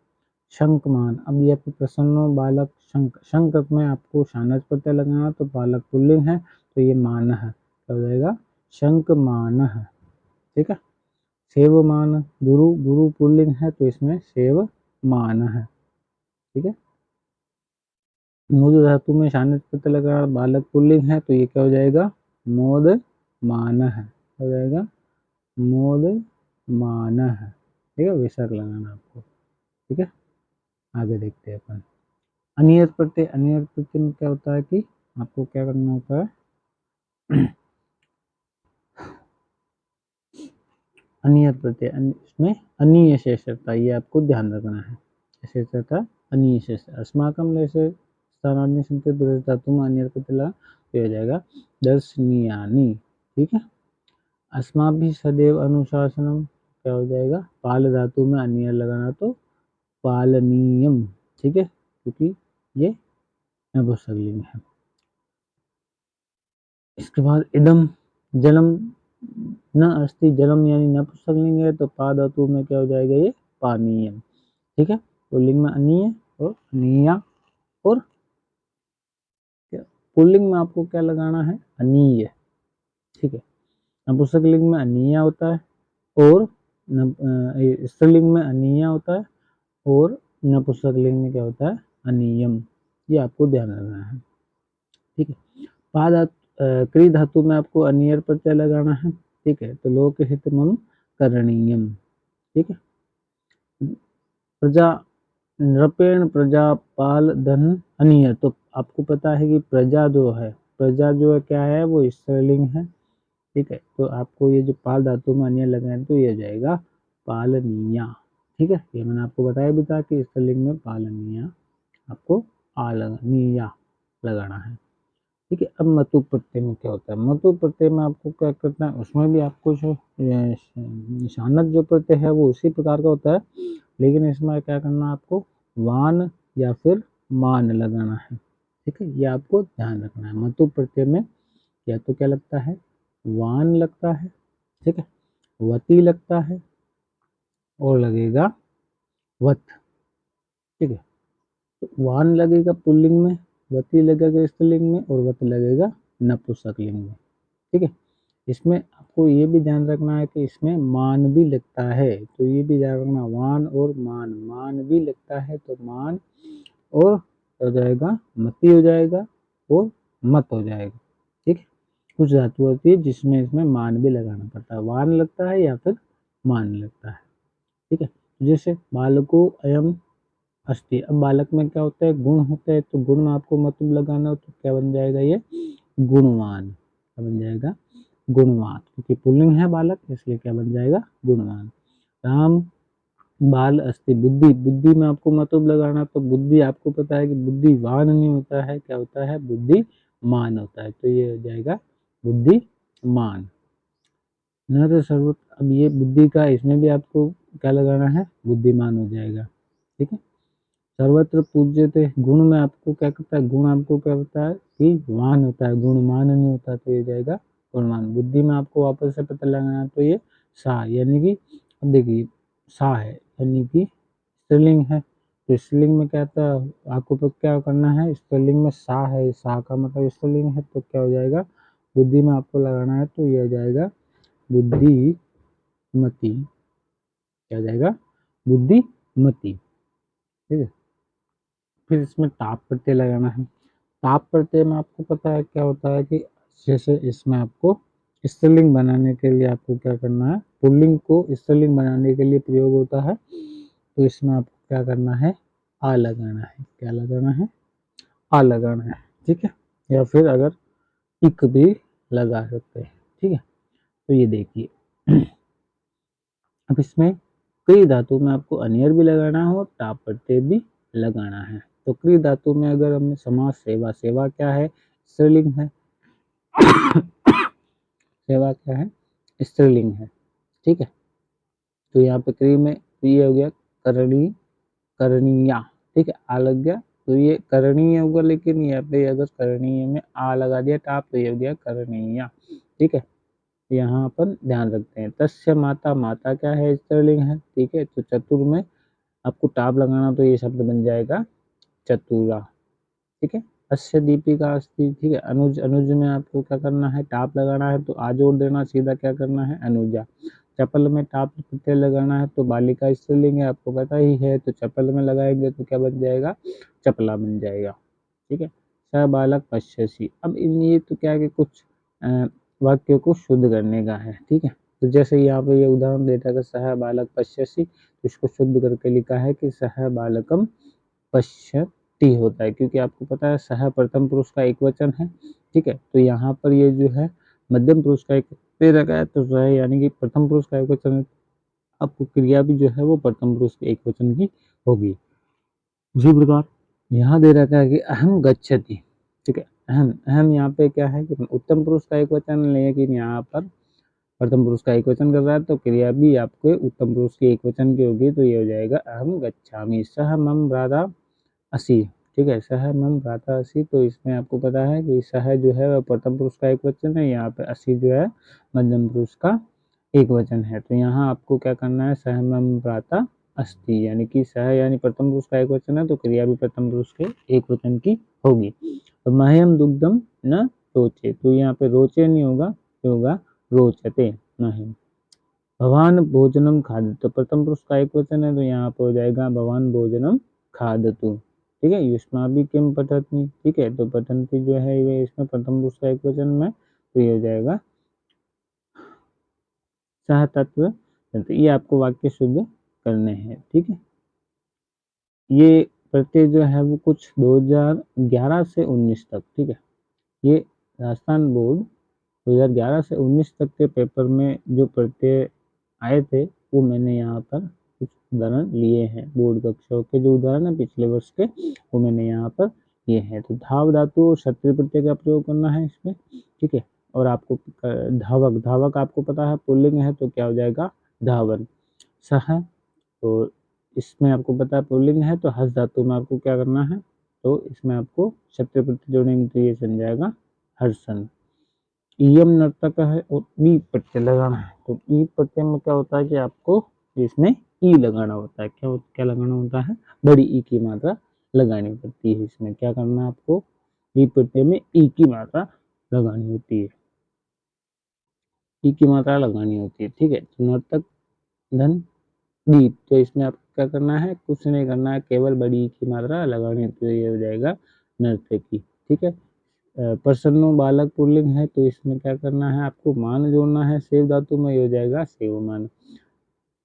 शंखमान, अब ये प्रसन्न बालक, शंख, शंख में आपको शानच प्रत्यय लगाना, तो बालक पुल्लिंग है तो ये मान है, क्या हो जाएगा, शंख मान, ठीक है। सेवमान, गुरु, गुरु पुल्लिंग है तो इसमें सेव मान है, ठीक है। मोद धातु में शानच प्रत्यय लगा, बालक पुल्लिंग है तो ये क्या हो जाएगा, मोद मान है, हो जाएगा मोद मान है, ठीक है। विसर्ग लगाना आपको, ठीक है। आगे देखते हैं अपन अनियत प्रत्यय। अनियत प्रत्यय में क्या होता है कि आपको क्या करना होता है, अनियत प्रत्यय, इसमें अनीय शेषता, ये आपको ध्यान रखना है, शेषता अनीय शेष। अस्माकम जैसे स्थानान्य संकेत धातु में अनियत प्रत्यय लगा तो हो जाएगा दर्शनीयानी, ठीक है। अस्माभि सदैव अनुशासनम, क्या हो जाएगा, पाल धातु में अनिय लगाना तो पालनीयम, ठीक है, क्योंकि ये नपुंसकलिंग है। इसके बाद इदम जलम न अस्ति, जलम यानी नपुंसकलिंग है तो पा धातु में क्या हो जाएगा, ये पानीयम, ठीक है। पुल्लिंग में अनीय और अनीया, और पुल्लिंग में आपको क्या लगाना है, अनीय, ठीक है। नपुंसकलिंग में अनीया होता है और स्त्रीलिंग में अनीया होता है और नपुंसकलिंग में क्या होता है, अनियम, ये आपको ध्यान रखना है, ठीक है। पा धातु, क्री धातु में आपको अनियर प्रत्यय लगाना है, ठीक है। तो लोक हित मम करणीयम, ठीक है। प्रजा नृपेण प्रजा पाल धन अनीय। तो आपको पता है कि प्रजा जो है क्या है, वो स्त्रीलिंग है। ठीक है, तो आपको ये जो पाल धातु में अनीय लगाए तो ये हो जाएगा पालनीया। ठीक है, ये मैंने आपको बताया भी था कि स्त्रीलिंग में पालनीया आपको नीया लगाना है। ठीक है, अब मतु प्रत्यय में क्या होता है? मतु प्रत्यय में आपको क्या करना है, उसमें भी आपको जो निशानत जो प्रत्यय है वो उसी प्रकार का होता है, लेकिन इसमें क्या करना है आपको, वान या फिर मान लगाना है। ठीक है, ये आपको ध्यान रखना है। मतु प्रत्यय में या तो क्या लगता है, वान लगता है, ठीक है, वती लगता है और लगेगा वत। ठीक है, तो वान लगेगा पुल्लिंग में, वती लगेगा स्त्रीलिंग में और वत लगेगा नपुंसकलिंग में। ठीक है, इसमें आपको ये भी ध्यान रखना है कि इसमें मान भी लगता है, तो ये भी ध्यान रखना, वान और मान भी लगता है, तो मान और हो जाएगा मती हो जाएगा और मत हो जाएगा। ठीक है, कुछ धातु होती है जिसमें इसमें मान भी लगाना पड़ता है, वान लगता है या फिर मान लगता है। ठीक है, जैसे बालको अयम अस्ति। अब बालक में क्या होता है, गुण होता है, तो गुण में आपको मतलब लगाना हो तो क्या बन जाएगा, ये गुणवान। क्या बन जाएगा, गुणवान, क्योंकि पुल्लिंग है बालक, इसलिए क्या बन जाएगा, गुणवान। राम बाल अस्ति। बुद्धि में आपको मतलब लगाना, तो बुद्धि आपको पता है कि बुद्धिवान नहीं होता है, क्या होता है, बुद्धिमान होता है, तो ये हो जाएगा बुद्धिमान। नर सर्वत, अब ये बुद्धि का, इसमें भी आपको क्या लगाना है, बुद्धिमान हो जाएगा। ठीक है, सर्वत्र पूज्य थे। गुण में आपको क्या करता है, गुण आपको क्या होता है कि मान होता है, गुणमान नहीं होता, तो ये जाएगा गुणमान। बुद्धि में आपको वापस से पता लगाना, तो ये सा, यानी कि अब देखिए सा है यानी कि स्त्रीलिंग है, तो स्त्रीलिंग में क्या था, आपको क्या करना है, स्त्रीलिंग में सा है, सा का मतलब स्त्रीलिंग है, तो क्या हो जाएगा, बुद्धि में आपको लगाना है, तो ये हो जाएगा बुद्धिमती। क्या हो जाएगा, बुद्धिमती। ठीक है, फिर इसमें टाप प्रत्यय लगाना है। टाप प्रत्यय में आपको पता है क्या होता है कि जैसे इसमें आपको स्त्रीलिंग बनाने के लिए आपको क्या करना है, पुल्लिंग को स्त्रीलिंग बनाने के लिए प्रयोग होता है, तो इसमें आपको क्या करना है, आ लगाना है। क्या लगाना है, आ लगाना है। ठीक है, या फिर अगर इक भी लगा सकते हैं। ठीक है, तो ये देखिए अब इसमें क्री धातु में आपको अनियर भी लगाना है और टाप प्रत्यय भी लगाना है। तो क्री धातु में अगर हमें समास सेवा, सेवा क्या है, स्त्रीलिंग है, सेवा क्या है, स्त्रीलिंग है। ठीक है, तो यहाँ पे क्री में तो ये हो गया करणी, करणीया। ठीक है, आ लग गया, तो ये करणीय होगा, लेकिन यहाँ पे अगर करणीय में आ लगा दिया टाप, तो ये हो गया करणीया। ठीक है, यहाँ पर ध्यान रखते हैं। तस्य माता, माता क्या है, स्त्रीलिंग है। ठीक है, तो चतुर में आपको टाप लगाना, तो ये शब्द बन जाएगा चतुरा। ठीक है, अस्य दीपिका अस्ति। ठीक है, अनुज, अनुज में आपको क्या करना है, टाप लगाना है, तो आ जोड़ देना, सीधा क्या करना है, अनुजा। चपल में टाप प्रत्यय लगाना है, तो बालिका स्त्रीलिंग है, आपको पता ही है, तो चपल में लगाएंगे तो क्या बन जाएगा, चपला बन जाएगा। ठीक है, स बालक पश्यसी। अब इन ये तो क्या है कि कुछ वाक्यों को शुद्ध करने का है। ठीक है, तो जैसे यहाँ पे ये उदाहरण देता है कि सह बालक पश्यसी, तो इसको शुद्ध करके लिखा है कि सह बालकम पश्यति होता है, क्योंकि आपको पता है सह प्रथम पुरुष का एक वचन है। ठीक है, तो यहाँ पर ये जो है मध्यम पुरुष का एक दे रखा है, तो सह यानी कि प्रथम पुरुष का एक वचन है, आपको क्रिया भी जो है वो प्रथम पुरुष के एक वचन की होगी। उसी प्रकार यहाँ दे रखा है कि अहम गच्छति। ठीक है, अहम, अहम यहाँ पे क्या है कि उत्तम पुरुष का एक वचन, लेकिन यहाँ पर प्रथम पुरुष का एक वचन कर रहा है, तो क्रिया भी आपको उत्तम पुरुष की एक वचन की होगी, तो ये हो जाएगा अहम गच्छामि। सह मम भ्राता असी। ठीक है, सह मम भ्राता असी, तो इसमें आपको पता है कि सह जो है वह प्रथम पुरुष का एक वचन है, यहाँ पे असी जो है मध्यम पुरुष का एक वचन है, तो यहाँ आपको क्या करना है, सह मम भ्राता अस्ति, यानी कि सह यानी प्रथम पुरुष का एक वचन है, तो क्रिया भी प्रथम पुरुष के एक वचन की होगी। तो मह्यम दुग्धम न रोचे, तो यहाँ पे रोचे नहीं होगा, क्या होगा, रोचते मह्यम। भवान भोजनम खाद, तो प्रथम पुरुष का एक वचन है, तो यहाँ पर हो जाएगा भवान भोजनम खादतु। ठीक है, युष्माभि किम पठति। ठीक है, तो पठन्ति जो है ये इसमें प्रथम पुरुष का एक वचन में, तो ये हो जाएगा सह तत्व। तो ये आपको वाक्य शुद्ध करने हैं। ठीक है, ये प्रत्यय जो है वो कुछ 2011 से 19 तक, ठीक है, ये राजस्थान बोर्ड 2011 से 19 तक के पेपर में जो प्रत्यय आए थे वो मैंने यहाँ पर कुछ उदाहरण लिए हैं। बोर्ड कक्षाओं के जो उदाहरण है पिछले वर्ष के वो मैंने यहाँ पर लिए हैं। तो धाव धातु और क्षत्रिय प्रत्यय का प्रयोग करना है इसमें। ठीक है, और आपको धावक, धावक आपको पता है पुल्लिंग है तो क्या हो जाएगा धावन। सह, तो इसमें आपको पता है पुल्लिंग है तो हस धातु में आपको क्या करना है, तो इसमें आपको क्षत्रिय प्रत्यय जोड़ेंगे तो ये बन जाएगा हर्षण। इयम नर्तक है और ई प्रत्यय लगाना है। तो ई प्रत्यय में क्या होता है कि आपको इसमें ई लगाना होता है। क्या लगाना होता है, बड़ी ई की मात्रा लगानी पड़ती है। इसमें क्या करना है आपको, ई प्रत्यय में ई की मात्रा लगानी होती है, ई की मात्रा लगानी होती है। ठीक है, तो नर्तक धन दीप, तो इसमें आपको क्या करना है, कुछ नहीं करना है, केवल बड़ी ई की मात्रा लगानी होती है, ये हो जाएगा नर्तकी। ठीक है, प्रसन्नो बालक पुल्लिंग है तो इसमें क्या करना है, आपको मान जोड़ना है सेव धातु में, ये हो जाएगा सेवमान।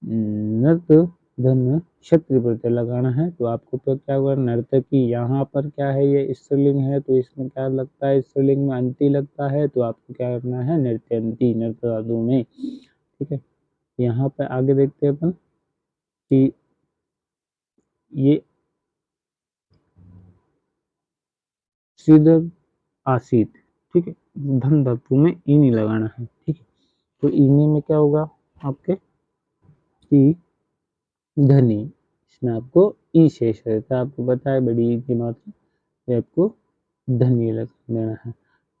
नर्त धन क्षत्रिय प्रत्यय लगाना है तो आपको तो क्या होगा, नर्तकी, यहाँ पर क्या है ये स्त्रीलिंग है तो इसमें क्या लगता है, स्त्रीलिंग में अंति लगता है तो आपको क्या करना है, नृत्यंती, नृत्य धातु में। ठीक है, यहाँ पे आगे देखते हैं अपन कि ये श्रीधर आसित। ठीक है, धन धातु में ई नहीं लगाना है। ठीक है, तो इने में क्या होगा आपके ई धनी, इसमें आपको ई शेष रहता है, आपको पता है बड़ी ई की मात्रा, तो आपको धनी लग देना है।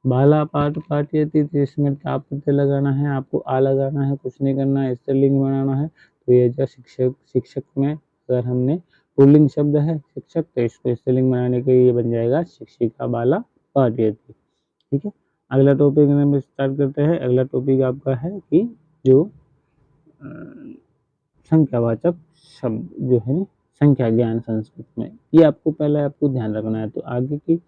बाला पाठ पाठयति, तो इसमें क्या प्रत्यय लगाना है, आपको आ लगाना है, कुछ नहीं करना है, स्त्रीलिंग बनाना है। तो ये जो शिक्षक, शिक्षक में अगर हमने पुल्लिंग शब्द है शिक्षक तो इसको स्त्रीलिंग बनाने के लिए बन जाएगा शिक्षिका बाला पाठयति। ठीक है, अगला टॉपिक में स्टार्ट करते हैं। अगला टॉपिक आपका है कि जो संख्यावाचक शब्द जो है संख्या ज्ञान संस्कृत में, ये आपको पहले आपको ध्यान रखना है। तो आगे की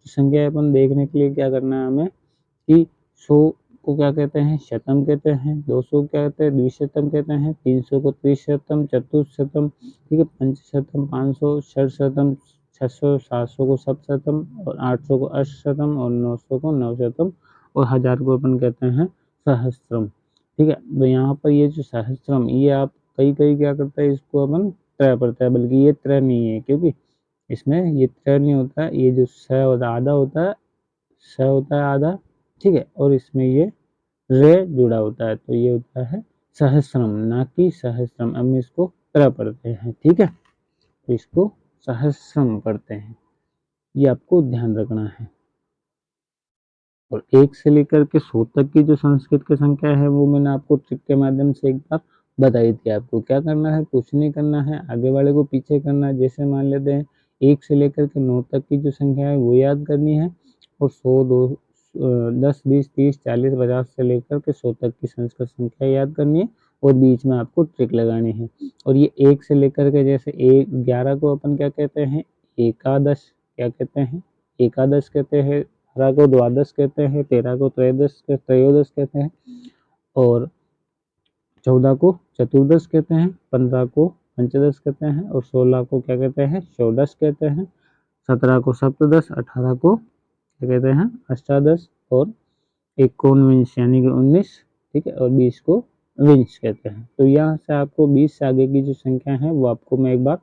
संख्या अपन देखने के लिए क्या करना है हमें कि 100 को क्या कहते हैं, शतम कहते हैं, 200 क्या कहते हैं, द्विशतम कहते हैं, 300 को त्रिशतम, चतुशतम, ठीक है, पंचशतम, 500 षडशतम, 600 700 को सप्तशतम, और 800 को अष्टशतम, और 900 को नवशतम, और 1000 को अपन कहते हैं सहस्त्रम। ठीक है, तो यहाँ पर ये जो सहस्त्रम, ये आप कई क्या करता है, इसको अपन त्रय पढ़ता है, बल्कि ये त्रय नहीं है, क्योंकि इसमें ये त्रय नहीं होता है, ये जो स होता है आधा होता है, स होता है आधा, ठीक है, और इसमें ये रे जुड़ा होता है, तो ये होता है सहस्त्रम, ना कि सहस्त्रम। हम इसको त्रय पढ़ते हैं। ठीक है, तो इसको सहस्त्रम पढ़ते हैं, ये आपको ध्यान रखना है। और 1 से लेकर के 100 तक की जो संस्कृत की संख्या है वो मैंने आपको ट्रिक के माध्यम से एक बार बताई थी। आपको क्या करना है, कुछ नहीं करना है, आगे वाले को पीछे करना है। जैसे मान लेते हैं 1 से लेकर के 9 तक की जो संख्या है वो याद करनी है, और 100 2 10 20 30 40 50 से लेकर के 100 तक की संस्कृत संख्या याद करनी है, और बीच में आपको ट्रिक लगानी है। और ये 1 से लेकर के जैसे 11 को अपन क्या कहते हैं, एकादश, क्या कहते हैं, एकादश कहते हैं, 12 को द्वादश कहते हैं, 13 को त्रयोदश कहते हैं, और 14 को चतुर्दश कहते हैं, 15 को पंचदश कहते हैं, और 16 को क्या कहते हैं, षोडश कहते हैं, 17 को सप्तदश, 18 को क्या कहते हैं, अष्टादश, और एकोनविंश यानी कि 19, ठीक है, और 20 को विंश कहते हैं। तो यहाँ से आपको 20 से आगे की जो संख्या है वो आपको मैं एक बार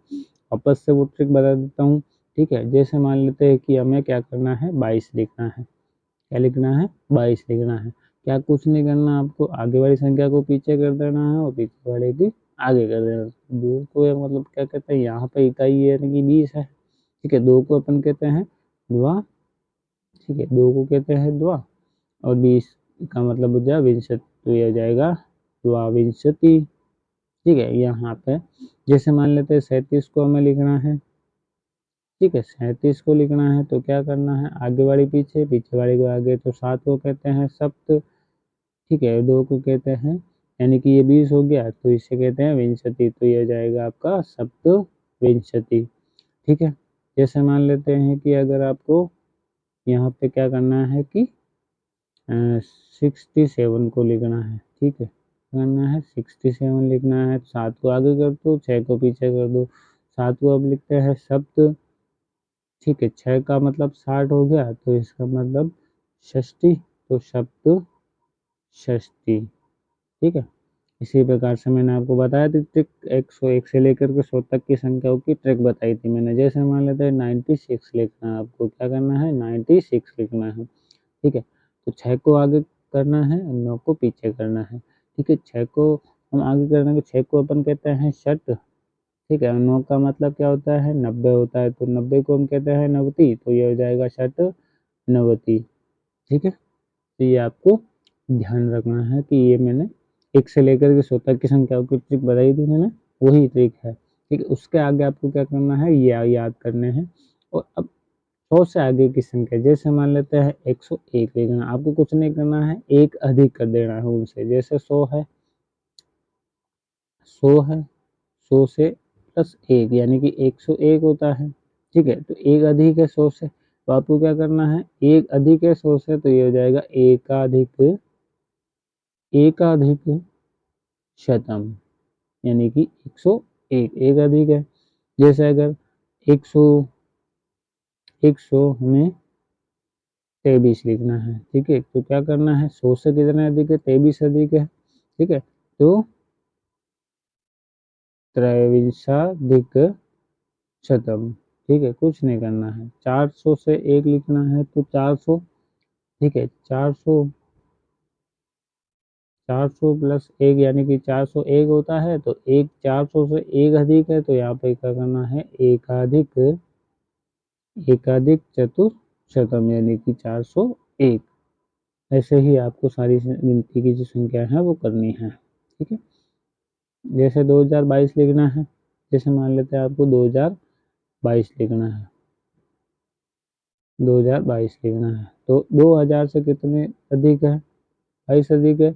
वापस से वो ट्रिक बता देता हूँ। ठीक है, जैसे मान लेते हैं कि हमें क्या करना है, 22 लिखना है। क्या लिखना है, 22 लिखना है। क्या कुछ नहीं करना, आपको आगे वाली संख्या को पीछे कर देना है और पीछे वाले की आगे कर देना है। 2 को मतलब क्या कहते हैं, यहाँ पे इकाई यानी कि 20 है। ठीक है, 2 को अपन कहते हैं द्वा, ठीक है, 2 को कहते हैं द्वा, और 20 का मतलब हो जाए विंशति, तो ये हो जाएगा द्वाविंशति। ठीक है, यहाँ पे जैसे मान लेते हैं 37 को हमें लिखना है। ठीक है, 37 को लिखना है तो क्या करना है, आगे वाली पीछे, पीछे वाली को आगे, तो 7 को कहते हैं सप्त, ठीक है, 2 को कहते हैं, यानी कि ये 20 हो गया तो इसे कहते हैं विंशति, तो ये हो जाएगा आपका सप्त विंशति। ठीक है, जैसे मान लेते हैं कि अगर आपको यहाँ पे क्या करना है कि 67 को लिखना है। ठीक है, करना है 67 लिखना है। 7 को आगे कर दो, 6 को पीछे कर दो। 7 को अब लिखते हैं सप्त, ठीक है। 6 का मतलब 60 हो गया, तो इसका मतलब षष्ठी, तो सप्त षष्ठी, ठीक है। इसी प्रकार से मैंने आपको बताया थी ट्रिक, 101 से लेकर के 100 तक की संख्याओं की ट्रिक बताई थी मैंने। जैसे मान लेते हैं 96 लिखना है, आपको क्या करना है 96 लिखना है, ठीक है। तो 6 को आगे करना है और 9 को पीछे करना है, ठीक है। 6 को हम आगे करने के 6 को अपन कहते हैं षट, ठीक है। 9 का मतलब क्या होता है 90 होता है, तो 90 को हम कहते हैं नवती, तो ये हो जाएगा षट नवती, ठीक है। तो ये आपको ध्यान रखना है कि ये मैंने 1 से लेकर के 100 तक की संख्याओं की ट्रिक बताई थी मैंने, वही ट्रिक है, ठीक है। उसके आगे आपको क्या करना है ये याद करने हैं। और अब 100 से आगे की संख्या, जैसे मान लेते हैं 101 लिखना, आपको कुछ नहीं करना है, एक अधिक कर देना है उनसे। जैसे 100 है, 100 है, 100 से प्लस 1 यानी कि 101 होता है, ठीक है। तो एक अधिक है 100 से, तो आपको क्या करना है, एक अधिक है 100 से, तो ये हो जाएगा एकाधिक, एकाधिक शतम, यानी कि 101 एक अधिक है। जैसे अगर 100, 100 हमें 23 लिखना है, ठीक है। तो क्या करना है 100 से कितना अधिक है 23 अधिक है, ठीक है। तो त्रयोविंशाधिक शतम, ठीक है, कुछ नहीं करना है। 400 से 1 लिखना है, तो 400, ठीक है। 400, 400 प्लस 1 यानी कि 401 होता है, तो एक 400 से 1 अधिक है, तो यहाँ पे क्या करना है एकाधिक, एकाधिक चतुर्शतम यानी कि 401। ऐसे ही आपको सारी गिनती की जो संख्या है वो करनी है, ठीक है। जैसे 2022 लिखना है, जैसे मान लेते हैं आपको 2022 लिखना है, 2022 लिखना है, तो 2000 से कितने अधिक है 22 अधिक है,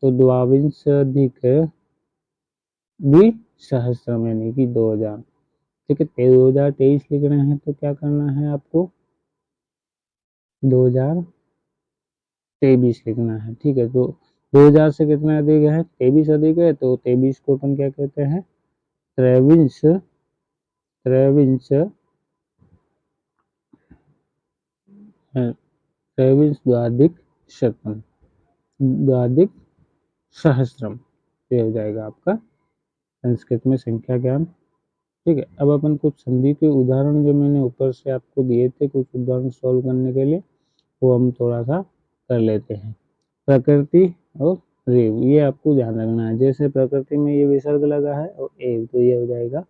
तो द्वाविंश अधिक द्विसहस्रम यानी कि 2000, ठीक है। 2023 लिखना है, तो क्या करना है आपको 2023 लिखना है, ठीक है। तो 2000 से कितना अधिक है 23 अधिक है, तो 23 को अपन क्या कहते हैं त्रैविंश, त्रैविंश, त्रैविंश द्वादिक शतम, द्वादिक सहस्त्रम, ये हो जाएगा आपका संस्कृत में संख्या ज्ञान, ठीक है। अब अपन कुछ संधि के उदाहरण जो मैंने ऊपर से आपको दिए थे, कुछ उदाहरण सॉल्व करने के लिए, वो हम थोड़ा सा कर लेते हैं। प्रकृति और रेव, ये आपको ध्यान रखना है। जैसे प्रकृति में ये विसर्ग लगा है और एव, तो ये हो जाएगा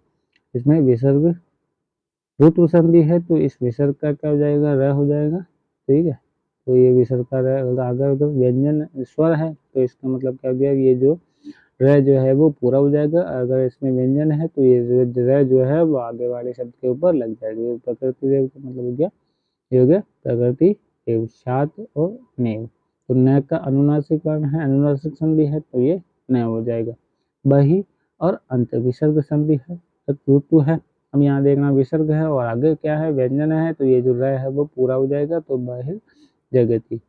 इसमें विसर्ग ऋतु संधि है, तो इस विसर्ग का क्या हो जाएगा र हो जाएगा, ठीक है। तो ये विसर्ग का र, अगर उधर व्यंजन स्वर है तो इसका मतलब क्या हो गया, ये जो र जो है वो पूरा हो जाएगा, अगर इसमें व्यंजन है तो ये र जो है वो आगे वाले शब्द के ऊपर लग जाएगा। प्रकृति देव का मतलब हो गया, ये हो गया प्रकृति देव। सात और नेव, तो न का अनुनासिक वर्ण है, अनुनासिक संधि है, तो ये न हो जाएगा। बही और अंत विसर्ग संधि है, ऋतु है, हम यहाँ देखना विसर्ग है और आगे क्या है व्यंजन है, तो ये जो र है वो पूरा हो जाएगा, तो बहिर जगति, ठीक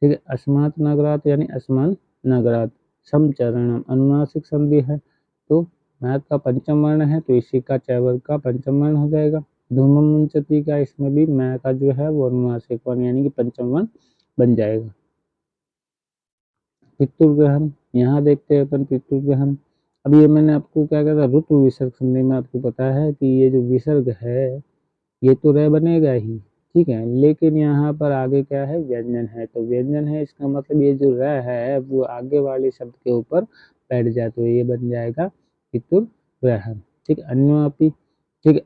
है। अस्मात् नगरात् यानी अस्मान नगरात्, समचरणम अनुनासिक संधि है, तो मैथ का पंचम वर्ण है, तो इसी का चैवर्ग का पंचम वर्ण हो जाएगा। धूमम मुंचति का, इसमें भी मै का जो है वो अनुनासिक वर्ण यानी कि पंचम वर्ण बन जाएगा। पितृग्रहण, यहाँ देखते हैं अपन पितृग्रहण। अब ये मैंने आपको क्या कहता ऋतु विसर्ग संधि में आपको पता है कि ये जो विसर्ग है ये तो र बनेगा ही, ठीक है। लेकिन यहाँ पर आगे क्या है व्यंजन है, तो व्यंजन है इसका मतलब ये जो र है वो आगे वाले शब्द के ऊपर बैठ जाए, तो ये बन जाएगा पितृग्रहण, ठीक है। अन्योपि, ठीक है।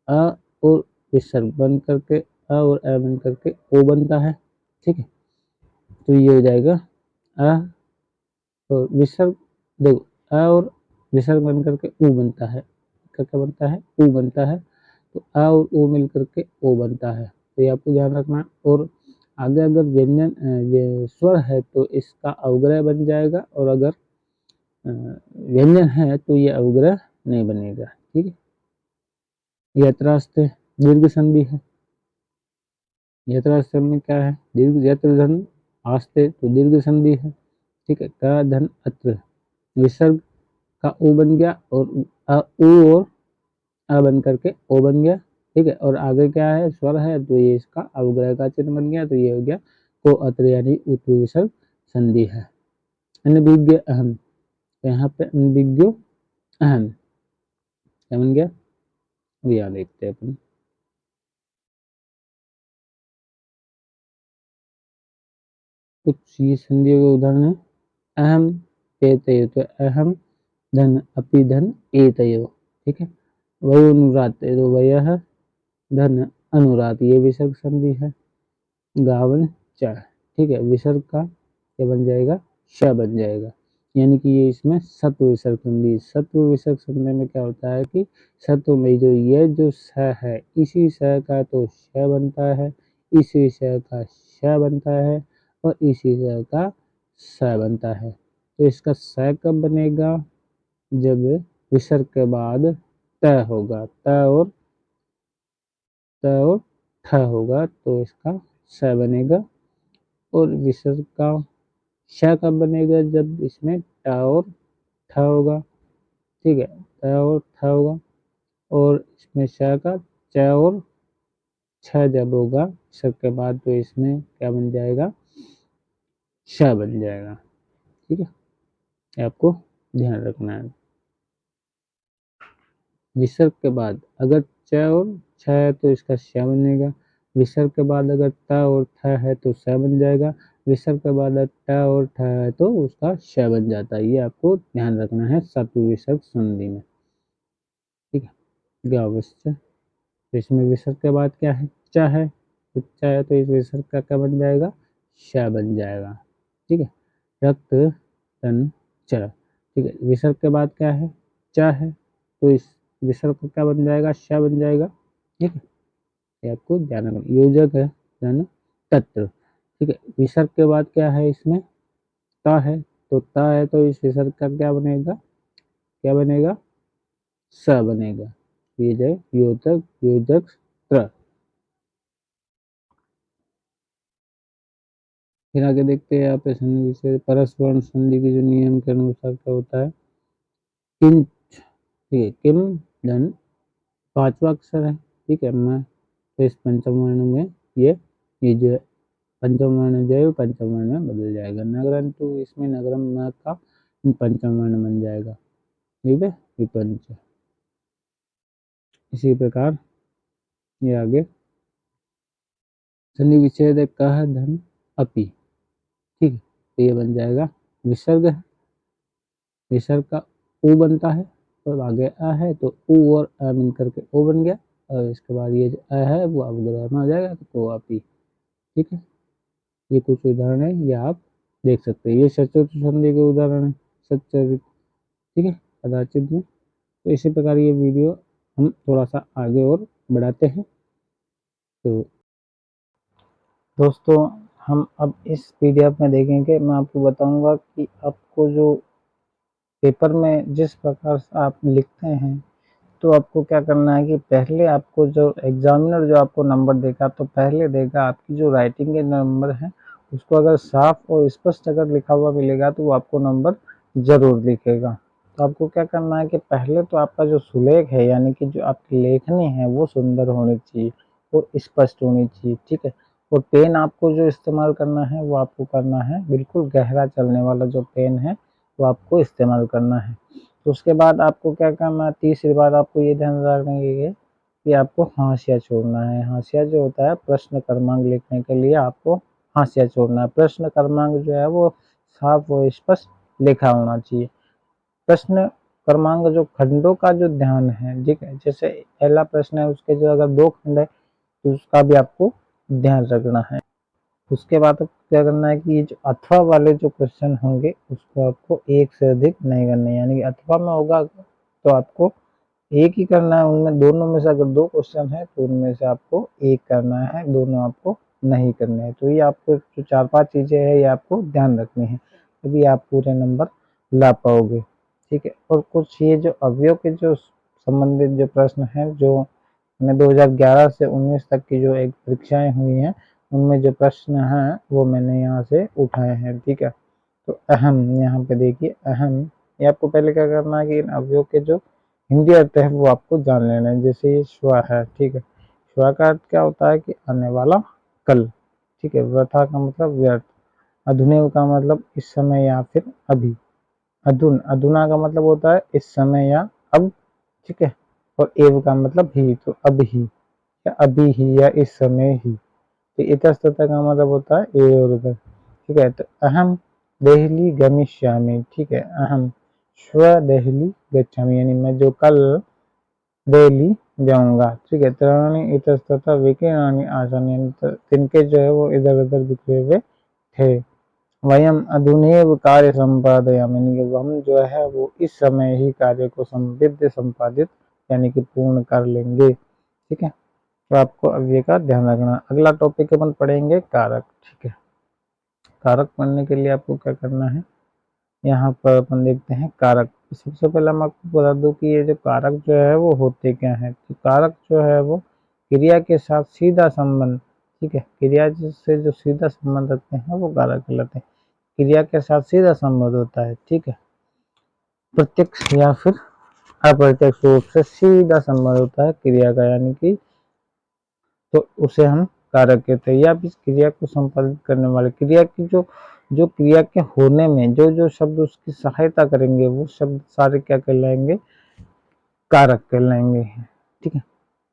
अ और विसर्ग बन करके अ और अ बन करके ओ बनता है, ठीक है। तो ये हो जाएगा अ और विसर्ग, देखो अ और विसर्ग बन करके ऊ बनता है, क्या बनता है ऊ बनता है, तो अ और ऊ मिल करके ओ बनता है, तो ये आपको ध्यान रखना है। और आगे अगर व्यंजन स्वर है तो इसका अवग्रह बन जाएगा, और अगर व्यंजन है तो ये अवग्रह नहीं बनेगा, ठीक है। यत्रास्ते दीर्घ संधि है, यत्रास्ते में क्या है दीर्घ, यत्र धन आस्ते तो दीर्घ संधि है, ठीक है, क धन अत्र, विसर्ग का उ बन गया और उ और अ बन करके ओ बन गया। ठीक है, और आगे क्या है, स्वर है, तो ये इसका अवग्रह का चिन्ह बन गया, तो ये हो गया को अत्र यानी उत्तु विसर्ग संधि है। अनभिज्ञ अहम, तो यहाँ पे अनभिज्ञ अहम क्या बन गया, अब यहाँ देखते हैं अपन। कुछ ये संधियों के उदाहरण है, अहम एतयो, तो अहम धन अपि धन एतयो। ठीक है, वही अनुरात, तो वह धन अनुरात, ये विसर्ग संधि है। गावन च, ठीक है, विसर्ग का क्या बन जाएगा, श बन जाएगा, यानी कि ये इसमें सत्व विसर्ग संधि। सत्व विसर्ग संधि में क्या होता है कि सत्व में जो ये जो स है, इसी स का तो श बनता है, इसी स का श बनता है और इसी स का स बनता है। तो इसका स कब बनेगा, जब विसर्ग के बाद त होगा, त और ठ होगा, तो इसका स बनेगा। और विसर्ग का श कब बनेगा, जब इसमें ट और ठ होगा। ठीक है, त और ठ होगा, और इसमें श का च और छ जब होगा विसर्ग के बाद, तो इसमें क्या बन जाएगा, श बन जाएगा। ठीक है, ये आपको ध्यान रखना है। विसर्ग के बाद अगर च और छ है तो इसका श बनेगा, विसर्ग के बाद अगर त और थ है तो स बन जाएगा, विसर्ग के बाद अगर ट और ठ है तो उसका श बन जाता है। ये आपको ध्यान रखना है सत्व विसर्ग संधि में। ठीक है, गावश्च, तो इसमें विसर्ग के बाद क्या है, च है, तो च है तो इस विसर्ग का क्या बन जाएगा, श बन जाएगा। ठीक है, रक्त तन चर, ठीक है, विसर्ग के बाद क्या है, च है, तो इस विसर्ग का क्या बन जाएगा, श बन जाएगा। ठीक है, ये आपको ध्यान रखना। योजक है धन तत्र, ठीक है, विसर्ग के बाद क्या है, इसमें ता है, तो ता है तो इस विसर्ग का क्या बनेगा, क्या बनेगा, स बनेगा। ये जो योजक, योजक त्र। फिर आगे देखते हैं यहाँ पे संधि से परस्पर संधि के जो नियम के अनुसार क्या होता है, किंच, ठीक है, किम धन पांचवा अक्षर है। ठीक है, मैं तो इस पंचम वर्ण में ये जो है पंचम वर्ण जो है पंचम वर्ण में बदल जाएगा। नगरम, तो इसमें नगरम न का पंचम वर्ण बन जाएगा। ठीक है, विपंच। इसी प्रकार ये आगे संधि विच्छेद कह धन अपि, ठीक है, तो ये बन जाएगा विसर्ग है, विसर्ग का उ बनता है और आगे अ है, तो उ और अ मिल करके ओ बन गया, और इसके बाद ये जो अ है वो अवग्रह में हो जाएगा, तो अपि। ठीक है, ये कुछ उदाहरण है, ये आप देख सकते हैं। ये सचोट संधि के उदाहरण है, सच्चरित, ठीक है, कदाचित में। तो इसी प्रकार ये वीडियो हम थोड़ा सा आगे और बढ़ाते हैं। तो दोस्तों, हम अब इस पीडीएफ में देखेंगे, मैं आपको बताऊंगा कि आपको जो पेपर में जिस प्रकार से आप लिखते हैं, तो आपको क्या करना है कि पहले आपको जो एग्जामिनर जो आपको नंबर देगा, तो पहले देगा आपकी जो राइटिंग के नंबर हैं, उसको अगर साफ और स्पष्ट अगर लिखा हुआ मिलेगा तो वो आपको नंबर ज़रूर लिखेगा। तो आपको क्या करना है कि पहले तो आपका जो सुलेख है, यानी कि जो आपकी लेखनी है, वो सुंदर होनी चाहिए और स्पष्ट होनी चाहिए। ठीक है, और पेन आपको जो इस्तेमाल करना है, वो आपको करना है बिल्कुल गहरा चलने वाला जो पेन है, वो आपको इस्तेमाल करना है। तो उसके बाद आपको क्या करना है, तीसरी बात आपको ये ध्यान रखना है कि आपको हाशिया छोड़ना है। हाशिया जो होता है, प्रश्न क्रमांक लिखने के लिए आपको हाशिया छोड़ना है। प्रश्न क्रमांक जो है वो साफ और स्पष्ट लिखा होना चाहिए। प्रश्न क्रमांक जो खंडों का जो ध्यान है, ठीक है, जैसे पहला प्रश्न है, उसके जो अगर 2 खंड है तो उसका भी आपको ध्यान रखना है। उसके बाद क्या करना है कि ये जो अथवा वाले जो क्वेश्चन होंगे, उसको आपको एक से अधिक नहीं करने, यानी कि अथवा में होगा तो आपको एक ही करना है। उनमें दोनों में से अगर 2 क्वेश्चन है तो उनमें से आपको एक करना है, दोनों आपको नहीं करने हैं। तो ये आपको जो 4-5 चीज़ें हैं, ये आपको ध्यान रखनी है, तभी आप पूरे नंबर ला पाओगे। ठीक है, और कुछ ये जो अवयव के जो संबंधित जो प्रश्न हैं, जो मैंने 2011 से 19 तक की जो एक परीक्षाएं हुई हैं, उनमें जो प्रश्न हैं वो मैंने यहाँ से उठाए हैं। ठीक है, तो अहम, यहाँ पे देखिए अहम, ये आपको पहले क्या करना है कि इन अवयव के जो हिंदी अर्थ है वो आपको जान लेना है। जैसे ये श्व है, ठीक है, श्व का अर्थ क्या होता है कि आने वाला, कल, ठीक है। व्यथा का मतलब व्यर्थ, अधुनेव का मतलब इस समय या फिर अभी, अधुना का मतलब होता है इस समय या अब, ठीक है। और एव का मतलब ही, तो अब ही या अभी ही या इस समय ही। तो इतस्ततः का मतलब होता है ए और उधर, ठीक है। तो अहम देहली गमिष्यामि, ठीक है, अहम श्व देहली गच्छामि, यानी मैं जो कल दिल्ली जाऊंगा, ठीक है। त्रयाणि इतस्ततः विकीर्णानि आसन्, यानी तिनके जो है वो इधर उधर बिखरे हुए थे। वयम अधुनेव कार्य संपादयामि, यानी कि हम जो है वो इस समय ही कार्य को संपादित यानी कि पूर्ण कर लेंगे, ठीक है। तो आपको अव्यय का ध्यान रखना। अगला टॉपिक अपन पढ़ेंगे कारक, ठीक है। कारक पढ़ने के लिए आपको क्या करना है, यहाँ पर अपन देखते हैं कारक। सबसे पहले मैं आपको बता दूं कि ये जो कारक जो है वो होते क्या हैं। तो कारक जो है वो क्रिया के साथ सीधा संबंध, ठीक है, क्रिया से जो सीधा संबंध रखते हैं वो कारक कहलाते हैं। क्रिया के साथ सीधा संबंध होता है, ठीक है, प्रत्यक्ष या फिर अप्रत्यक्ष रूप से सीधा संबंध होता है क्रिया का, यानी कि तो उसे हम कारक कहते हैं। या इस क्रिया को संपादित करने वाले, क्रिया की जो जो क्रिया के होने में जो जो शब्द उसकी सहायता करेंगे वो शब्द सारे क्या कहलाएंगे, कारक कहलाएंगे, ठीक है।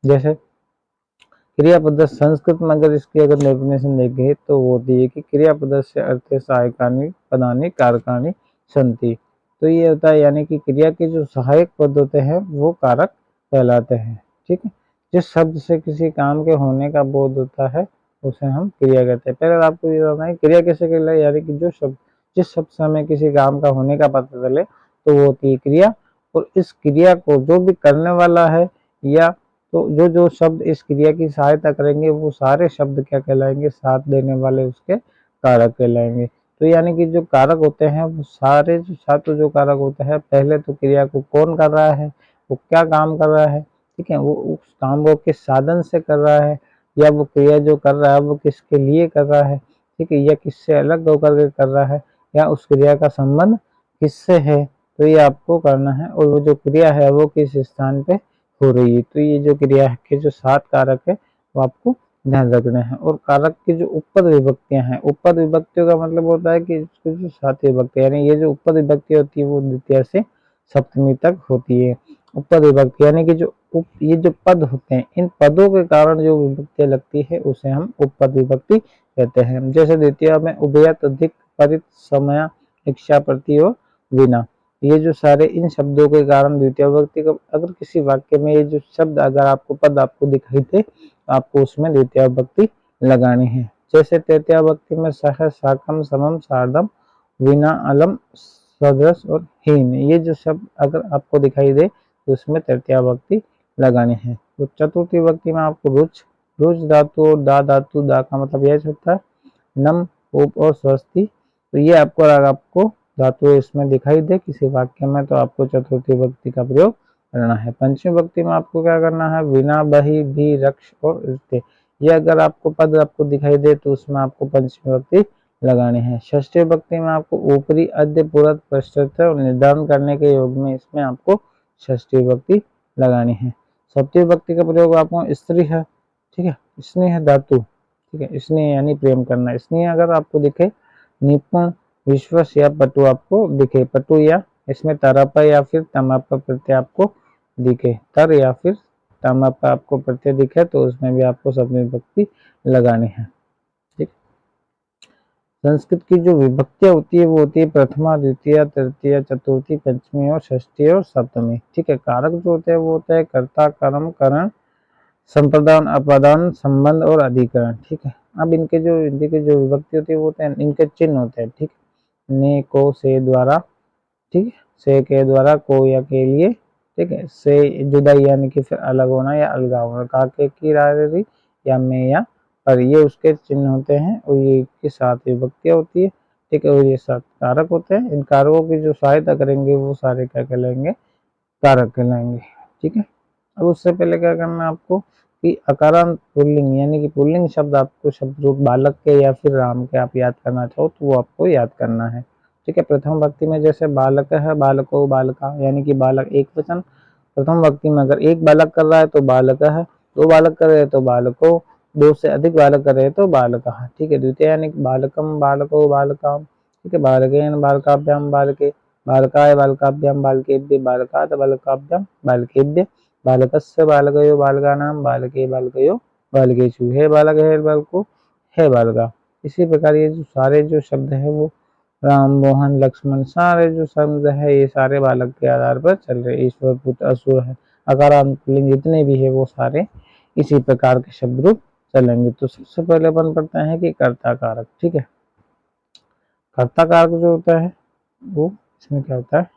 जैसे क्रियापद संस्कृत में अगर इसकी अगर डेफिनेशन देखें तो वो होती है कि क्रियापद से अर्थ सहायकानि पदानि कारकानि संति। तो ये होता है यानी कि क्रिया के जो सहायक पद होते हैं वो कारक कहलाते हैं, ठीक है। जिस शब्द से किसी काम के होने का बोध होता है उसे हम क्रिया कहते हैं। पहले आपको ये बताना है क्रिया कैसे कहलाए, यानी कि जो शब्द जिस शब्द से हमें किसी काम का होने का पता चले तो वो होती है क्रिया। और इस क्रिया को जो भी करने वाला है या तो जो जो शब्द इस क्रिया की सहायता करेंगे वो सारे शब्द क्या कहलाएंगे, साथ देने वाले उसके कारक कहलाएंगे। तो यानी कि जो कारक होते हैं वो सारे जो सातों जो कारक होते हैं, पहले तो क्रिया को कौन कर रहा है, वो क्या काम कर रहा है, ठीक है, वो उस काम को किस साधन से कर रहा है, या वो क्रिया जो कर रहा है वो किसके लिए कर रहा है, ठीक है, या किससे अलग होकर के कर रहा है, या उस क्रिया का संबंध किससे है, तो ये आपको करना है। और वो जो क्रिया है वो किस स्थान पे हो रही है। तो ये जो क्रिया के जो 7 कारक है वो आपको ध्यान रखना है। और कारक की जो उपपद विभक्तियां हैं, उपपद विभक्तियों का मतलब होता है कि इसकी जो 7 विभक्ति, यानी ये जो उपपद विभक्ति होती है वो द्वितीय से सप्तमी तक होती है। उपपद विभक्ति यानी कि जो ये जो पद होते हैं इन पदों के कारण जो विभक्तियां लगती है उसे हम उपपद विभक्ति कहते हैं। जैसे द्वितीय में उभयत, अधिक, परित, समय, इच्छा, प्रति और विना, ये जो सारे इन शब्दों के कारण द्वितीय विभक्ति का, अगर किसी वाक्य में ये जो शब्द अगर आपको पद आपको दिखाई दे तो आपको उसमें द्वितीय विभक्ति लगानी है। जैसे तृतीय विभक्ति में सह, साकम, समम, सार्धम, विना, अलम, सदृश और हीन, ये जो शब्द अगर आपको दिखाई दे तो उसमें तृतीय विभक्ति लगानी है। तो चतुर्थी विभक्ति में आपको रुच, रुच धातु और दा धातु, दा का मतलब यह होता है नम, उप और स्वस्ति। तो ये आपको अगर आपको धातु इसमें दिखाई दे किसी वाक्य में तो आपको चतुर्थी विभक्ति का प्रयोग करना है। पंचमी विभक्ति में आपको क्या करना है, विना, बहि, भी, रक्ष और रिश्ते, ये अगर आपको पद आपको दिखाई दे तो उसमें आपको पंचमी विभक्ति लगानी है। षष्ठी विभक्ति में आपको ऊपरी, अद्य, पूरक, पश्चात और निर्धारण करने के योग में इसमें आपको षष्ठी विभक्ति लगानी है। सप्तमी विभक्ति का प्रयोग आपको स्त्री है, ठीक है, स्नेह धातु, ठीक है, स्नेह यानी प्रेम करना, स्नेह अगर आपको दिखे, निपुण, विश्वास या पटु आपको दिखे, पटु या इसमें तरप या फिर तमापा प्रत्यय आपको दिखे, तर या फिर तमापा आपको प्रत्यय दिखे तो उसमें भी आपको सप्तमी विभक्ति लगानी है, ठीक। संस्कृत की जो विभक्तियां होती है वो होती है प्रथमा, द्वितीय, तृतीय, चतुर्थी, पंचमी और षष्ठी और सप्तमी, ठीक है। कारक जो होते हैं वो होता है कर्ता, कर्म, करण, संप्रदान, अपादान, संबंध और अधिकरण, ठीक है। अब इनके जो विभक्ति होती है वो होते हैं, इनके चिन्ह होते हैं, ठीक, ने, को, से, द्वारा, ठीक है, से के द्वारा, को या के लिए, ठीक है, से जुदाई यानी कि फिर अलग होना या अलगाव होना, का के की रारी या में या पर, ये उसके चिन्ह होते हैं। और ये की 7 विभक्तियां होती है, ठीक है। और ये 7 कारक होते हैं, इन कारकों की जो सहायता करेंगे वो सारे क्या कहलाएंगे, कारक कहलाएंगे, ठीक है। अब उससे पहले क्या करना है आपको कि अकारांत पुल्लिंग यानी कि पुल्लिंग शब्द आपको शब्द रूप बालक के या फिर राम के आप याद करना चाहो तो वो आपको याद करना है। ठीक है। प्रथम भक्ति में जैसे बालक है, बालको, बालका, यानी कि बालक एक वचन। प्रथम भक्ति में अगर एक बालक कर रहा है तो बालक है, दो बालक कर रहे हैं तो बालको, दो से अधिक बालक कर रहे हैं तो बालका, ठीक है। द्वितीय यानी बालकम, बालको, बालकाम, ठीक है। बालकेन, बालकाभ्याम, बालके, बालकाय, बालकाभ्याम, बालकेभ्य, बालकात, बालकाभ्याम, बालकेभ्य, बालकस्य, बालकयो, बालकानाम, बालके, बालकयो, बालकेषु, हे बालक, हे बालको, हे बालका। इसी प्रकार ये जो सारे जो शब्द है वो राम, मोहन, लक्ष्मण, सारे जो शब्द है ये सारे बालक के आधार पर चल रहे। ईश्वर, पुत्र, असुर है, अकारांत पुल्लिंग जितने भी है वो सारे इसी प्रकार के शब्द रूप चलेंगे। तो सबसे पहले अपन पढ़ते हैं कि कर्ता कारक, ठीक है। कर्ता कारक जो होता है वो इसमें क्या होता है,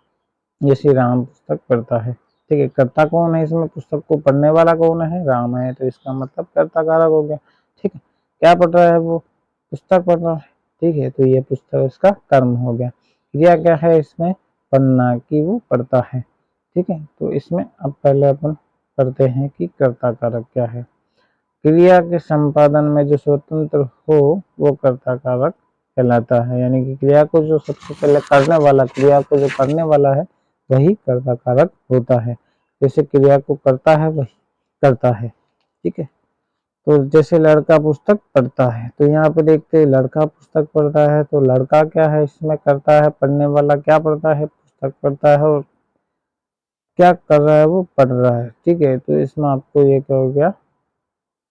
जैसे राम पुस्तक पढ़ता है, ठीक है। कर्ता कौन है इसमें, पुस्तक को पढ़ने वाला कौन है, राम है, तो इसका मतलब कर्ता कारक हो गया, ठीक है। क्या पढ़ रहा है वो, पुस्तक पढ़ रहा है, ठीक है। तो ये पुस्तक इसका कर्म हो गया। क्रिया क्या है इसमें, पढ़ना, कि वो पढ़ता है, ठीक है। तो इसमें अब पहले अपन पढ़ते हैं कि कर्ता कारक क्या है। क्रिया के संपादन में जो स्वतंत्र हो वो कर्ता कारक कहलाता है, यानी कि क्रिया को जो सबसे पहले करने वाला, क्रिया को जो करने वाला है वही कर्ता कारक होता है। जैसे क्रिया को करता है वही करता है, ठीक है। तो जैसे लड़का पुस्तक पढ़ता है, तो यहाँ पे देखते हैं लड़का पुस्तक पढ़ता है, तो लड़का क्या है इसमें करता है, पढ़ने वाला क्या पढ़ता है, पुस्तक पढ़ता है, और क्या कर रहा है वो पढ़ रहा है, ठीक है। तो इसमें आपको ये क्या हो गया,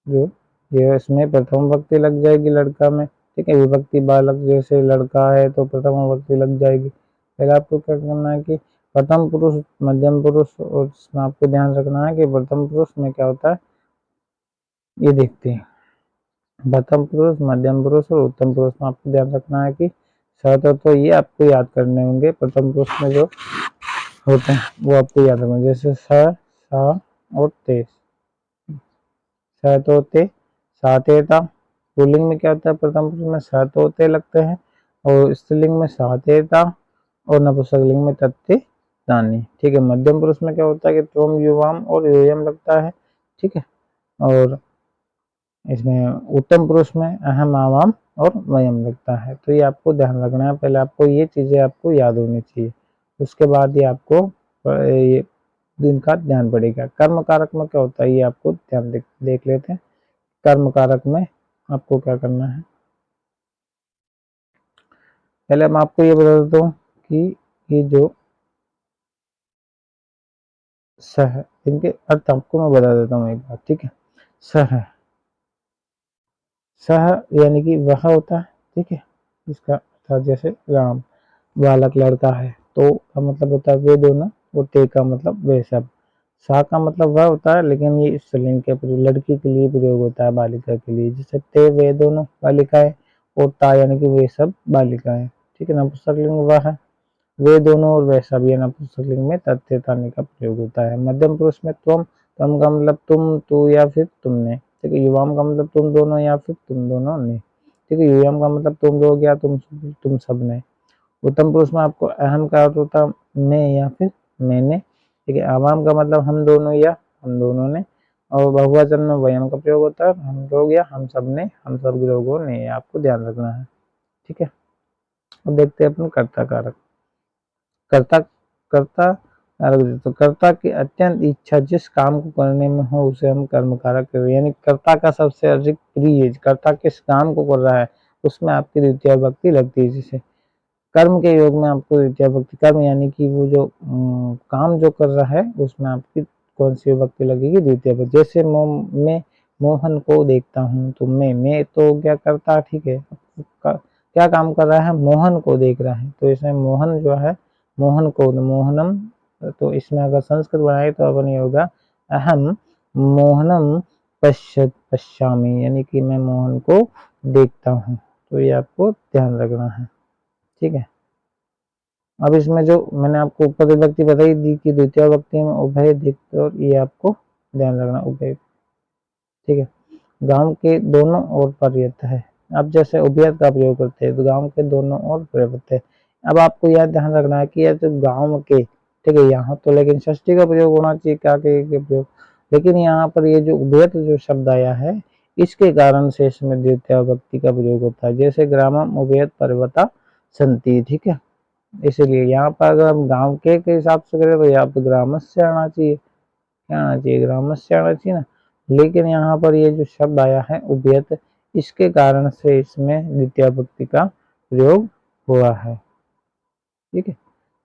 जो ये इसमें प्रथम विभक्ति लग जाएगी लड़का में, ठीक है। विभक्ति बालक, जैसे लड़का है तो प्रथम विभक्ति लग जाएगी। पहले आपको क्या करना है कि प्रथम पुरुष, मध्यम पुरुष, और इसमें आपको ध्यान रखना है कि प्रथम पुरुष में क्या होता है ये देखते हैं। प्रथम पुरुष, मध्यम पुरुष और उत्तम पुरुष में आपको ध्यान रखना है कि तो ये आपको याद करने होंगे। प्रथम पुरुष में जो होते हैं वो आपको याद रखना, जैसे स, सा और ते। सहतोते, सातेता। पुल्लिंग में क्या होता है, प्रथम पुरुष में सहतोते लगते हैं, और स्त्रीलिंग में सातेता, और नपुंसकलिंग में तत्ते तानी, ठीक है। मध्यम पुरुष में क्या होता है कि त्वम, युवाम और यूयम लगता है, ठीक है। और इसमें उत्तम पुरुष में अहम, आवाम और वयम लगता है। तो ये आपको ध्यान रखना है, पहले आपको ये चीजें आपको याद होनी चाहिए, उसके बाद ये आपको ये इनका ध्यान पड़ेगा। कर्म कारक में क्या होता है ये आपको ध्यान देख लेते हैं। कर्म कारक में आपको क्या करना है, पहले मैं आपको ये बता देता हूँ कि ये जो स है इनके अर्थ आपको मैं बता देता हूँ एक बार, ठीक है। स है, सह यानी कि वह होता है, ठीक है। इसका अर्थ जैसे राम, बालक लड़का है, तो का मतलब होता है वे दोनों, और ते का मतलब वे सब। सा का मतलब वह होता है, लेकिन ये स्त्रीलिंग के प्रयोग, लड़की के लिए प्रयोग होता है, बालिका के लिए, जैसे ते वे दोनों बालिकाएं, और ता यानी कि वे सब बालिकाएं, ठीक है। नपुंसकलिंग वह है, वे दोनों और वह सब, ये नपुंसकलिंग में तथ्य ताने का प्रयोग होता है। मध्यम पुरुष में त्वम, त्वम का मतलब तुम, तू या फिर तुमने, ठीक है। युवाम का मतलब तुम दोनों या फिर तुम दोनों ने, ठीक है। यूयम का मतलब तुम लोग या तुम सब ने। उत्तम पुरुष में आपको अहम का अर्थ होता है मैं या फिर मैंने, ठीक है। आवाम का मतलब हम दोनों या हम दोनों ने, और बहुवचन में वयम का प्रयोग होता है, हम लोग या हम सब ने, हम सब लोगों ने, आपको ध्यान रखना है, ठीक है। अब देखते हैं अपन कर्ता कारक। कर्ता कर्ता कारक, तो कर्ता की अत्यंत इच्छा जिस काम को करने में हो उसे हम कर्म कारक कहते हैं, यानी कर्ता का सबसे अधिक प्रिय, कर्ता किस काम को कर रहा है उसमें आपकी द्वितीय विभक्ति लगती है। जैसे कर्म के योग में आपको द्वितीय विभक्ति, कर्म यानी कि वो जो काम जो कर रहा है उसमें आपकी कौन सी विभक्ति लगेगी, द्वितीय विभक्ति। जैसे मैं मोहन को देखता हूँ, तो मैं तो क्या करता, ठीक है। क्या काम कर रहा है, मोहन को देख रहा है, तो इसमें मोहन जो है, मोहन को, मोहनम, तो इसमें अगर संस्कृत बनाए तो अपन ये होगा अहम मोहनम पश्यामी, यानी कि मैं मोहन को देखता हूँ। तो ये आपको ध्यान रखना है, ठीक है। अब इसमें जो मैंने आपको ऊपर विभक्ति बताई दी कि द्वितीय विभक्ति में उभय दिक्, और ये आपको ध्यान रखना उभय, ठीक है। गांव के दोनों ओर पर्याप्त है। अब जैसे उभयत का प्रयोग करते हैं तो गांव के दोनों ओर पर्याप्त है। अब आपको यह ध्यान रखना है कि यह जो गांव के, ठीक है, यहाँ तो लेकिन षष्ठी का प्रयोग होना चाहिए, क्या के प्रयोग, लेकिन यहाँ पर ये जो उभयत जो शब्द आया है इसके कारण से इसमें द्वितीय विभक्ति का प्रयोग होता है। जैसे ग्रामम उभयत पर्वता संति, ठीक है। इसलिए यहाँ पर अगर हम गांव के हिसाब से करें तो यहाँ पर ग्रामस्य आना चाहिए, क्या आना चाहिए, ग्रामस्य आना चाहिए ना। लेकिन यहाँ पर ये जो शब्द आया है उभयत, इसके कारण से इसमें द्वितीय विभक्ति का प्रयोग हुआ है। ठीक है,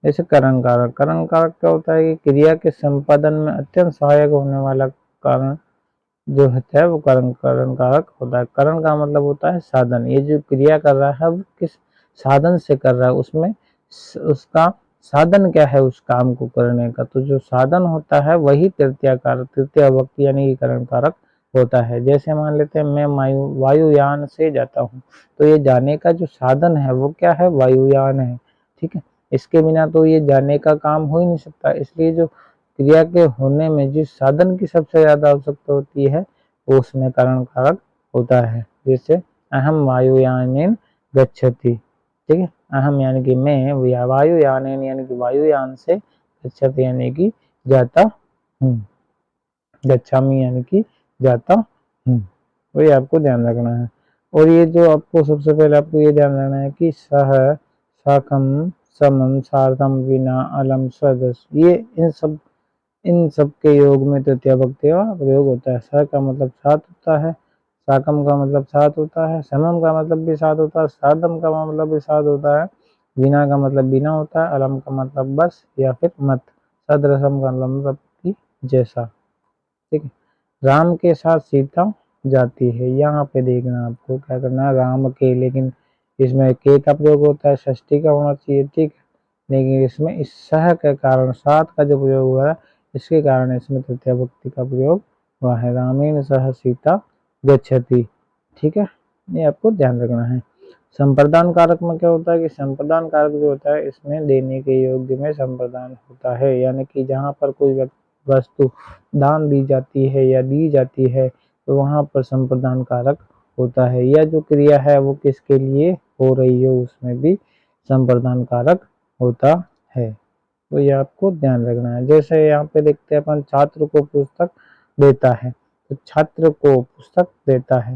जैसे करण कारक, करण कारक क्या होता है कि क्रिया के संपादन में अत्यंत सहायक होने वाला कारण जो होता है वो करण कारक होता है। करण का मतलब होता है साधन, ये जो क्रिया कर रहा है वो किस साधन से कर रहा है, उसमें उसका साधन क्या है उस काम को करने का, तो जो साधन होता है वही तृतीय कारक, तृतीय विभक्ति यानी कि करण कारक होता है। जैसे मान लेते हैं मैं वायुयान से जाता हूँ, तो ये जाने का जो साधन है वो क्या है, वायुयान है। ठीक है, इसके बिना तो ये जाने का काम हो ही नहीं सकता, इसलिए जो क्रिया के होने में जिस साधन की सबसे ज्यादा आवश्यकता होती है वो उसमें करण कारक होता है। जैसे अहम वायुयानेन गच्छति, ठीक है, अहम यानी कि मैं, वायुयानेन यानी कि वायुयान से, गच्छति यानी कि जाता हूँ, गच्छामि यानी कि जाता हूँ, तो ये आपको ध्यान रखना है। और ये जो आपको सबसे पहले आपको ये ध्यान रखना है कि सह, साकम, समम, सार्धम, विना, अलम, सदस, ये इन सब के योग में तृतीय विभक्ति का प्रयोग होता है। स का मतलब साथ होता है, साकम का मतलब साथ होता है, समम का मतलब भी साथ होता है, साधम का मतलब भी साथ होता है, बिना का मतलब बिना होता है, अलम का मतलब बस या फिर मत, सदृशम का मतलब कि जैसा। ठीक है, राम के साथ सीता जाती है, यहाँ पे देखना आपको क्या करना है, राम के, लेकिन इसमें के का प्रयोग होता है, षष्ठी का होना चाहिए। ठीक है, लेकिन इसमें इस सह के कारण सात का जो प्रयोग हुआ है इसके कारण इसमें तृतीय विभक्ति का प्रयोग हुआ है, रामेण सह सीता गच्छति। ठीक है, ये आपको ध्यान रखना है। संप्रदान कारक में क्या होता है कि संप्रदान कारक जो होता है इसमें देने के योग्य में संप्रदान होता है, यानी कि जहाँ पर कोई वस्तु दान दी जाती है या दी जाती है तो वहाँ पर संप्रदान कारक होता है, या जो क्रिया है वो किसके लिए हो रही है उसमें भी संप्रदान कारक होता है, तो ये आपको ध्यान रखना है। जैसे यहाँ पे देखते हैं अपन, छात्र को पुस्तक देता है, तो छात्र को पुस्तक देता है,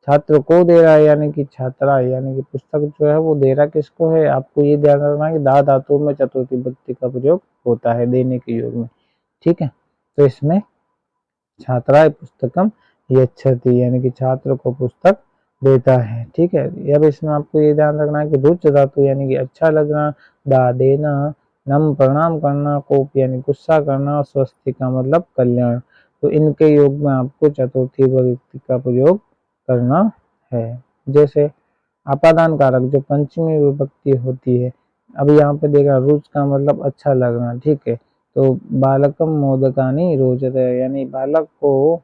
छात्र को दे रहा है यानी कि छात्रा, यानी कि पुस्तक जो है वो दे रहा किसको है, आपको ये ध्यान रखना है कि दा धातु में चतुर्थी विभक्ति का प्रयोग होता है देने के योग में। ठीक है, तो इसमें छात्राय पुस्तकम यच्छति यानी कि छात्र को पुस्तक देता है। ठीक है, अब इसमें आपको ये ध्यान रखना है कि रुच धातु यानी कि अच्छा लगना, दा देना, नम प्रणाम करना, कोप यानी गुस्सा करना, और स्वस्ति का मतलब कल्याण, तो इनके योग में आपको चतुर्थी विभक्ति का प्रयोग करना है। जैसे अपादान कारक जो पंचमी विभक्ति होती है, अब यहाँ पे देखा रुच का मतलब अच्छा लगना। ठीक है, तो बालकम मोदकानी रोचते यानी बालक को,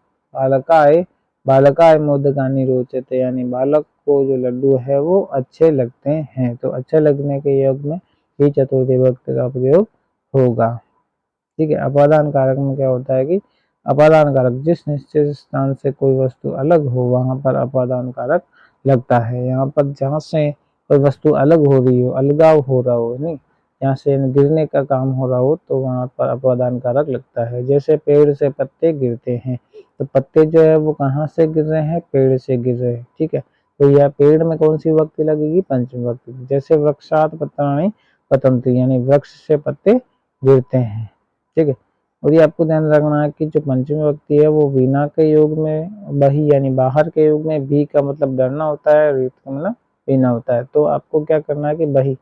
बालकाय मोदकानी रोचते यानी बालक को जो लड्डू है वो अच्छे लगते हैं, तो अच्छे लगने के योग में ही चतुर्थी विभक्ति का प्रयोग होगा। ठीक है, अपादान कारक में क्या होता है कि अपादान कारक जिस निश्चित स्थान से कोई वस्तु अलग हो वहां पर अपादान कारक लगता है। यहाँ पर जहाँ से कोई वस्तु अलग हो रही हो, अलगाव हो रहा हो, नहीं, यहाँ से गिरने का काम हो रहा हो तो वहां पर अपादान कारक लगता है। जैसे पेड़ से पत्ते गिरते हैं, तो पत्ते जो है वो कहाँ से गिर रहे हैं, पेड़ से गिर रहे हैं। ठीक है, तो यह पेड़ में कौन सी विभक्ति लगेगी, पंचमी विभक्ति। जैसे वृक्षात पत्राणि पतंति यानी वृक्ष से पत्ते गिरते हैं। ठीक है, और ये आपको ध्यान रखना है कि जो पंचमी विभक्ति है वो वीणा के योग में, बही यानी बाहर के योग में, भी का मतलब डरना होता है, रीत का मतलब वीणा होता है, तो आपको क्या करना है कि बही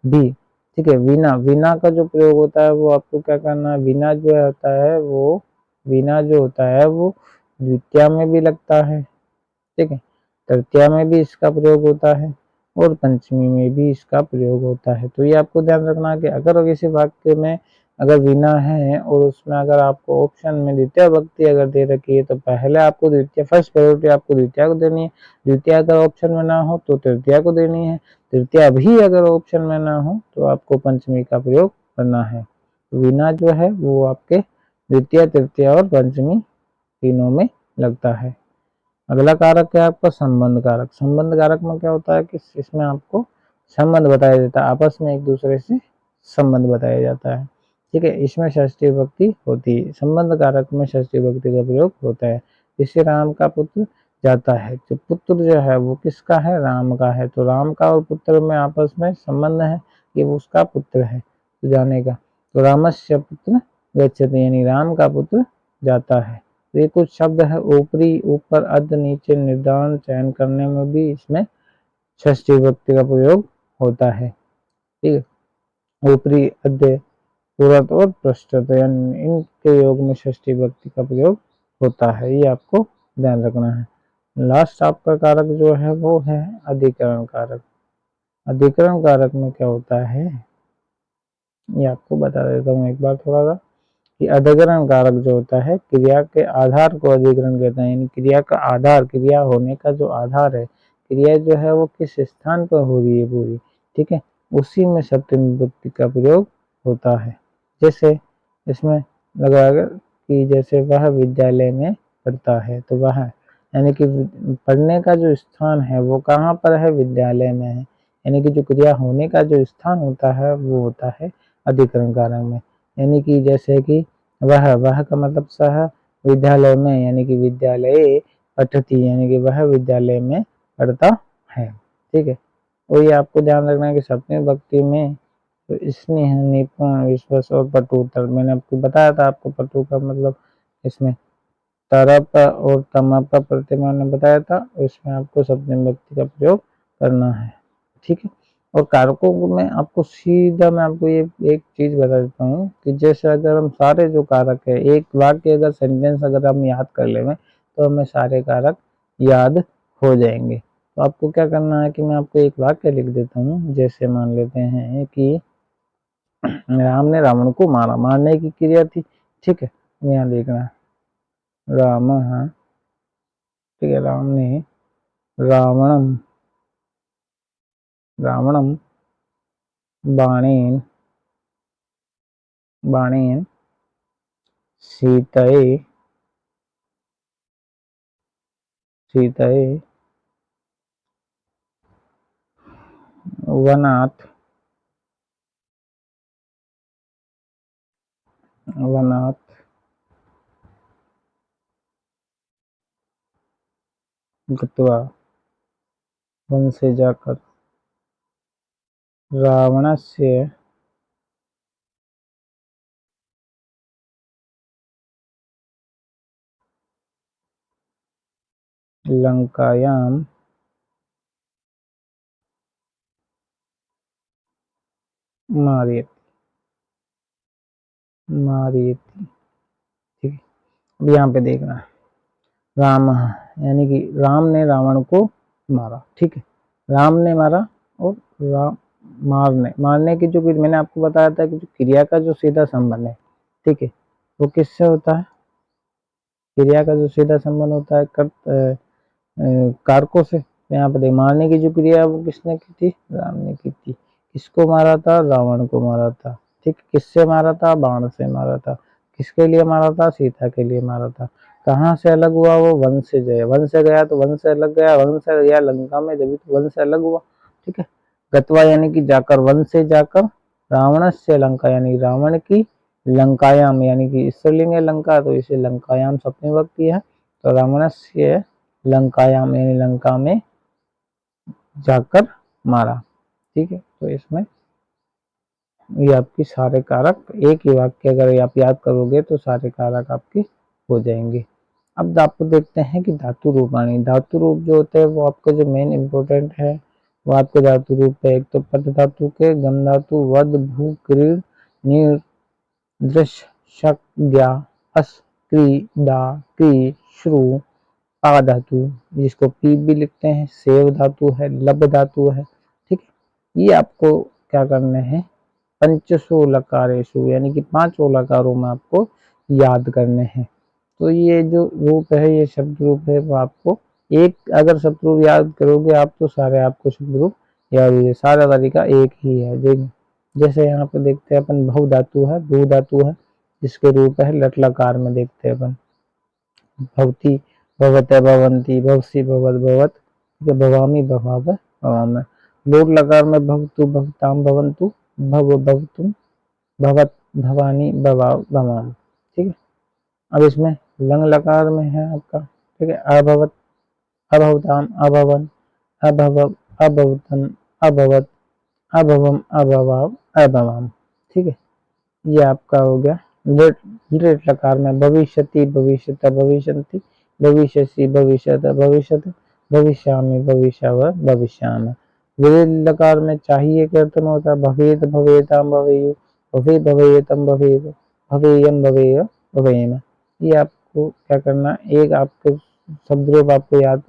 भी। ठीक है, वीणा, वीणा का जो प्रयोग होता है वो आपको क्या करना है, वीणा जो होता है वो, वीणा जो होता है वो द्वितीया में भी लगता है। ठीक है, तृतीया में भी इसका प्रयोग होता है और पंचमी में भी इसका प्रयोग होता है। तो ये आपको ध्यान रखना है कि अगर किसी वाक्य में अगर बिना है और उसमें अगर आपको ऑप्शन में द्वितीय विभक्ति अगर दे रखी है तो पहले आपको द्वितीय, फर्स्ट प्रायोरिटी आपको द्वितीय को देनी है, द्वितीय अगर ऑप्शन में ना हो तो तृतीय को देनी है, तृतीय भी अगर ऑप्शन में ना हो तो आपको पंचमी का प्रयोग करना है। विना जो है वो आपके द्वितीय, तृतीय और पंचमी तीनों में लगता है। अगला कारक है आपका संबंध कारक। संबंध कारक में क्या होता है कि इसमें आपको संबंध बताया जाता है, आपस में एक दूसरे से संबंध बताया जाता है। ठीक है, इसमें षष्ठी विभक्ति होती है, संबंध कारक में षष्ठी विभक्ति का प्रयोग होता है। इससे राम का पुत्र जाता है, जो पुत्र जो है वो किसका है, राम का है, तो राम का और पुत्र में आपस में संबंध है, कि वो उसका पुत्र है, तो जानेगा। तो रामस्य पुत्र गच्छति, यानी राम का पुत्र जाता है। तो ये कुछ शब्द है, ऊपरी, ऊपर, अध, नीचे, निर्धारण, चयन करने में भी इसमें षष्ठी विभक्ति का प्रयोग होता है। ठीक है, ऊपरी, अध्य, पूरक और पृष्ठत, यानी इनके योग में षष्ठी विभक्ति का प्रयोग होता है, ये आपको ध्यान रखना है। लास्ट आपका कारक जो है वो है अधिकरण कारक। अधिकरण कारक में क्या होता है ये आपको बता देता हूँ एक बार थोड़ा सा, कि अधिकरण कारक जो होता है, क्रिया के आधार को अधिकरण कहते हैं, यानी क्रिया का आधार, क्रिया होने का जो आधार है, क्रिया जो है वो किस स्थान पर हो रही है पूरी, ठीक है, उसी में सप्तमी विभक्ति का प्रयोग होता है। जैसे इसमें लगाकर कि जैसे वह विद्यालय में पढ़ता है, तो वह यानी कि पढ़ने का जो स्थान है वो कहाँ पर है, विद्यालय में है, यानी कि जो क्रिया होने का जो स्थान होता है वो होता है अधिकरण कारक में। यानी कि जैसे कि वह का मतलब सह विद्यालय में, यानी कि विद्यालय पठती, यानी कि वह विद्यालय में पढ़ता है। ठीक है, और ये आपको ध्यान रखना है कि सप्तमी विभक्ति में तो स्नेह, निपुण, विश्वास और पटुतर, मैंने आपको बताया था, आपको पटु का मतलब इसमें तरप और तमप का प्रत्यय मैंने बताया था, इसमें आपको सप्तमी विभक्ति का प्रयोग करना है। ठीक है, और कारकों में आपको सीधा मैं आपको ये एक चीज बता देता हूँ कि जैसे अगर हम सारे जो कारक है, एक वाक्य अगर सेंटेंस अगर हम याद कर लेंगे तो हमें सारे कारक याद हो जाएंगे। तो आपको क्या करना है कि मैं आपको एक वाक्य लिख देता हूँ। जैसे मान लेते हैं कि राम ने रावण को मारा, मारने की क्रिया थी। ठीक है, यहाँ देखना, राम, ठीक है, राम ने रावणम रावणम बाणेन बाणेन सीतये सीतये वनात् वनात् गत्वा, वन से जाकर, रावणस्य लंकायां मारयति। ठीक है, अब यहाँ पे देखना, राम, यानी कि राम ने रावण को मारा। ठीक है, राम ने मारा, और राम मारने की जो मैंने आपको बताया था कि जो क्रिया का जो सीधा संबंध है, ठीक है, वो किससे होता है, क्रिया का जो सीधा संबंध होता है कारकों से। यहाँ पे मारने की जो क्रिया है वो किसने की थी, राम ने की थी। किसको मारा था, रावण को मारा था। ठीक, किससे मारा था, बाण से मारा था। किसके लिए मारा था, सीता के लिए मारा था। कहाँ से अलग हुआ, वो वन से गया, वन से गया तो वन से अलग गया, वन से गया लंका में, जब तो वन से अलग हुआ। ठीक है, गत्वा यानी कि जाकर, वन से जाकर, रावण से लंका, यानी रावण की लंकायाम, यानी कि स्त्रीलिंग है लंका, तो इसे लंकायाम सप्तमी विभक्ति है। तो रावण से लंकायाम, यानी लंका में जाकर मारा। ठीक है, तो इसमें ये आपकी सारे कारक एक ही वाक्य अगर आप याद करोगे तो सारे कारक आपके हो जाएंगे। अब आपको देखते हैं कि धातु रूपाणी, धातु रूप जो होते हैं वो आपको जो मेन इंपॉर्टेंट है वो आपके धातु रूप है। एक तो पद धातु के गम धातु वध भू क्रीड नीर दृश्य शक ज्ञा अस क्री दा क्री श्रु, पा धातु जिसको पी भी लिखते हैं, सेव धातु है, लब धातु है। ठीक है, ये आपको क्या करने हैं, पंचसु लकारेशु, यानी कि 5 लकारों में आपको याद करने हैं। तो ये जो रूप है, ये शब्द रूप है, वो आपको एक अगर शब्द रूप याद करोगे आप तो सारे आपको शब्द रूप याद हो जाए। सारा तरीका एक ही है। जैसे यहाँ पे देखते हैं अपन भव धातु है, भू धातु है, जिसके रूप है लट लकार में देखते हैं अपन भवती भवत भवंती भवसी भवत भवत, भवामी भवाव भवाम। लोट लकार में भवतु भवताम भवंतु भव भवतुम भवत भवानी भवाव भवाम। ठीक है, अब इसमें लंग लकार में है आपका, ठीक है, अभवत अभवताम अभवन अभव अभवतन अभवत अभवम अभवाम अभवाम। ठीक है, ये आपका हो गया लेट लेट लकार में भविष्यति भविष्यत भविष्यन्ति भविष्यसि भविष्यत भविष्यत भविष्यामि भविष्यव भविष्यामि। विरोध लकार में चाहिए कीर्तन होता है भवेत भवेताम भवेयु भवे भवेतम भवेद भवेयम भवेय भवेम। ये आपको क्या करना, एक आपको शब्द रूप आपको याद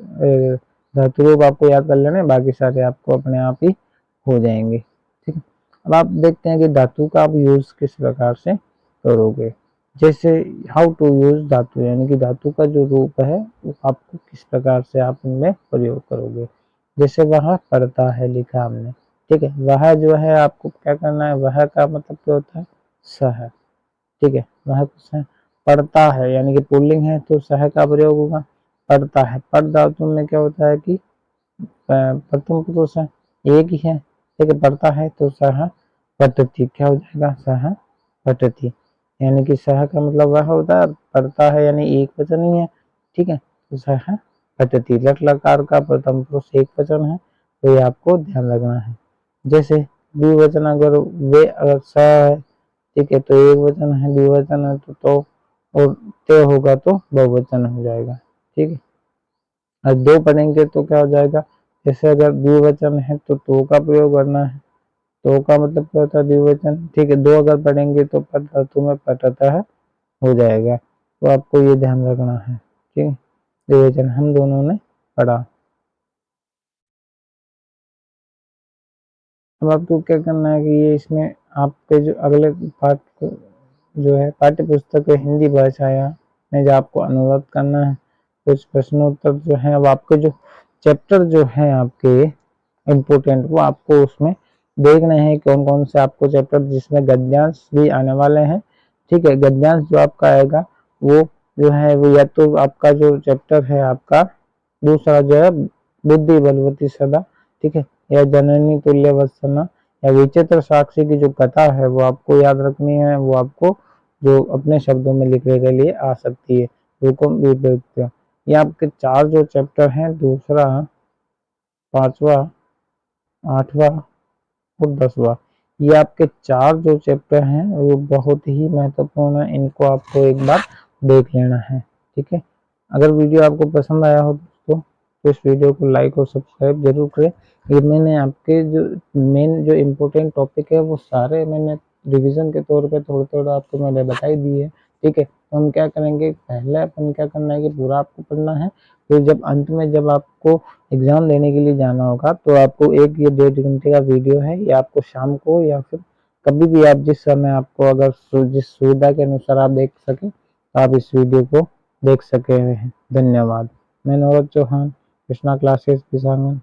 धातु रूप आपको याद कर लेना, बाकी सारे आपको अपने आप ही हो जाएंगे। ठीक है, अब आप देखते हैं कि धातु का आप यूज किस प्रकार से करोगे। जैसे हाउ टू यूज धातु, यानी कि धातु का जो रूप है वो आपको किस प्रकार से आप उनमें प्रयोग करोगे। जैसे वह पढ़ता है लिखा हमने, ठीक है, वह जो है आपको क्या करना है, वह का मतलब क्या होता है, सह। ठीक है, वह पढ़ता है यानी कि पुल्लिंग है तो सह का प्रयोग होगा। पढ़ता है, पढ़ धातु में क्या होता है कि प्रथम पुरुष है, एक ही है। ठीक है, पढ़ता है तो सह पठति, क्या हो जाएगा, सह पठति। यानी कि सह का मतलब वह होता है, पढ़ता है यानी एक वचन ही है। ठीक है, तो सह पठति। लट लकार का प्रथम पुरुष एक वचन है, तो ये आपको ध्यान रखना है। जैसे द्विवचन अगर वे अगर स है, ठीक है, तो एक वचन है, द्विवचन है तो और ते होगा तो बहुवचन हो जाएगा। ठीक है, और दो पढ़ेंगे तो क्या हो जाएगा, जैसे अगर द्विवचन है तो का प्रयोग करना है, तो का मतलब क्या होता है, द्विवचन। ठीक है, दो अगर पढ़ेंगे तो पट धातु में पटता है हो जाएगा, तो आपको ये ध्यान रखना है। ठीक है, द्विवचन हम दोनों ने पढ़ा। अब आपको क्या करना है कि ये इसमें आपके जो अगले पाठ जो है पाठ्य पुस्तक हिंदी भाषा में जो आपको अनुवाद करना है, कुछ प्रश्नोत्तर जो है, अब आपके जो चैप्टर जो है आपके इम्पोर्टेंट वो आपको उसमें देखने हैं कौन कौन से आपको चैप्टर, जिसमें गद्यांश भी आने वाले हैं। ठीक है, गद्यांश जो आपका आएगा वो जो है वो या तो आपका जो चैप्टर है आपका दूसरा जो है बुद्धि बलवती सदा, ठीक है, या जननी तुल्य वत्सना या विचित्र साक्षी की जो कथा है वो आपको याद रखनी है। वो आपको जो अपने शब्दों में लिखने के लिए आ सकती है। हुकुम विभक्तियां, ये आपके चार जो चैप्टर हैं, दूसरा, पांचवा, आठवां और 10वां, ये आपके चार जो चैप्टर हैं वो बहुत ही महत्वपूर्ण है, इनको आपको एक बार देख लेना है। ठीक है, अगर वीडियो आपको पसंद आया हो दोस्तों तो इस वीडियो को लाइक और सब्सक्राइब जरूर करें। ये मैंने आपके जो मेन जो इम्पोर्टेंट टॉपिक है वो सारे मैंने रिवीजन के तौर पे थोड़ा थोड़ा आपको मैंने बताई दी है। ठीक है, तो हम क्या करेंगे, पहले अपन क्या करना है कि पूरा आपको पढ़ना है, फिर जब अंत में जब आपको एग्जाम देने के लिए जाना होगा तो आपको एक या 1.5 घंटे का वीडियो है, या आपको शाम को या फिर कभी भी आप जिस समय आपको अगर जिस सुविधा के अनुसार आप देख सकें तो आप इस वीडियो को देख सके हैं। धन्यवाद। मैं नौरत चौहान, कृष्णा क्लासेस, किसान।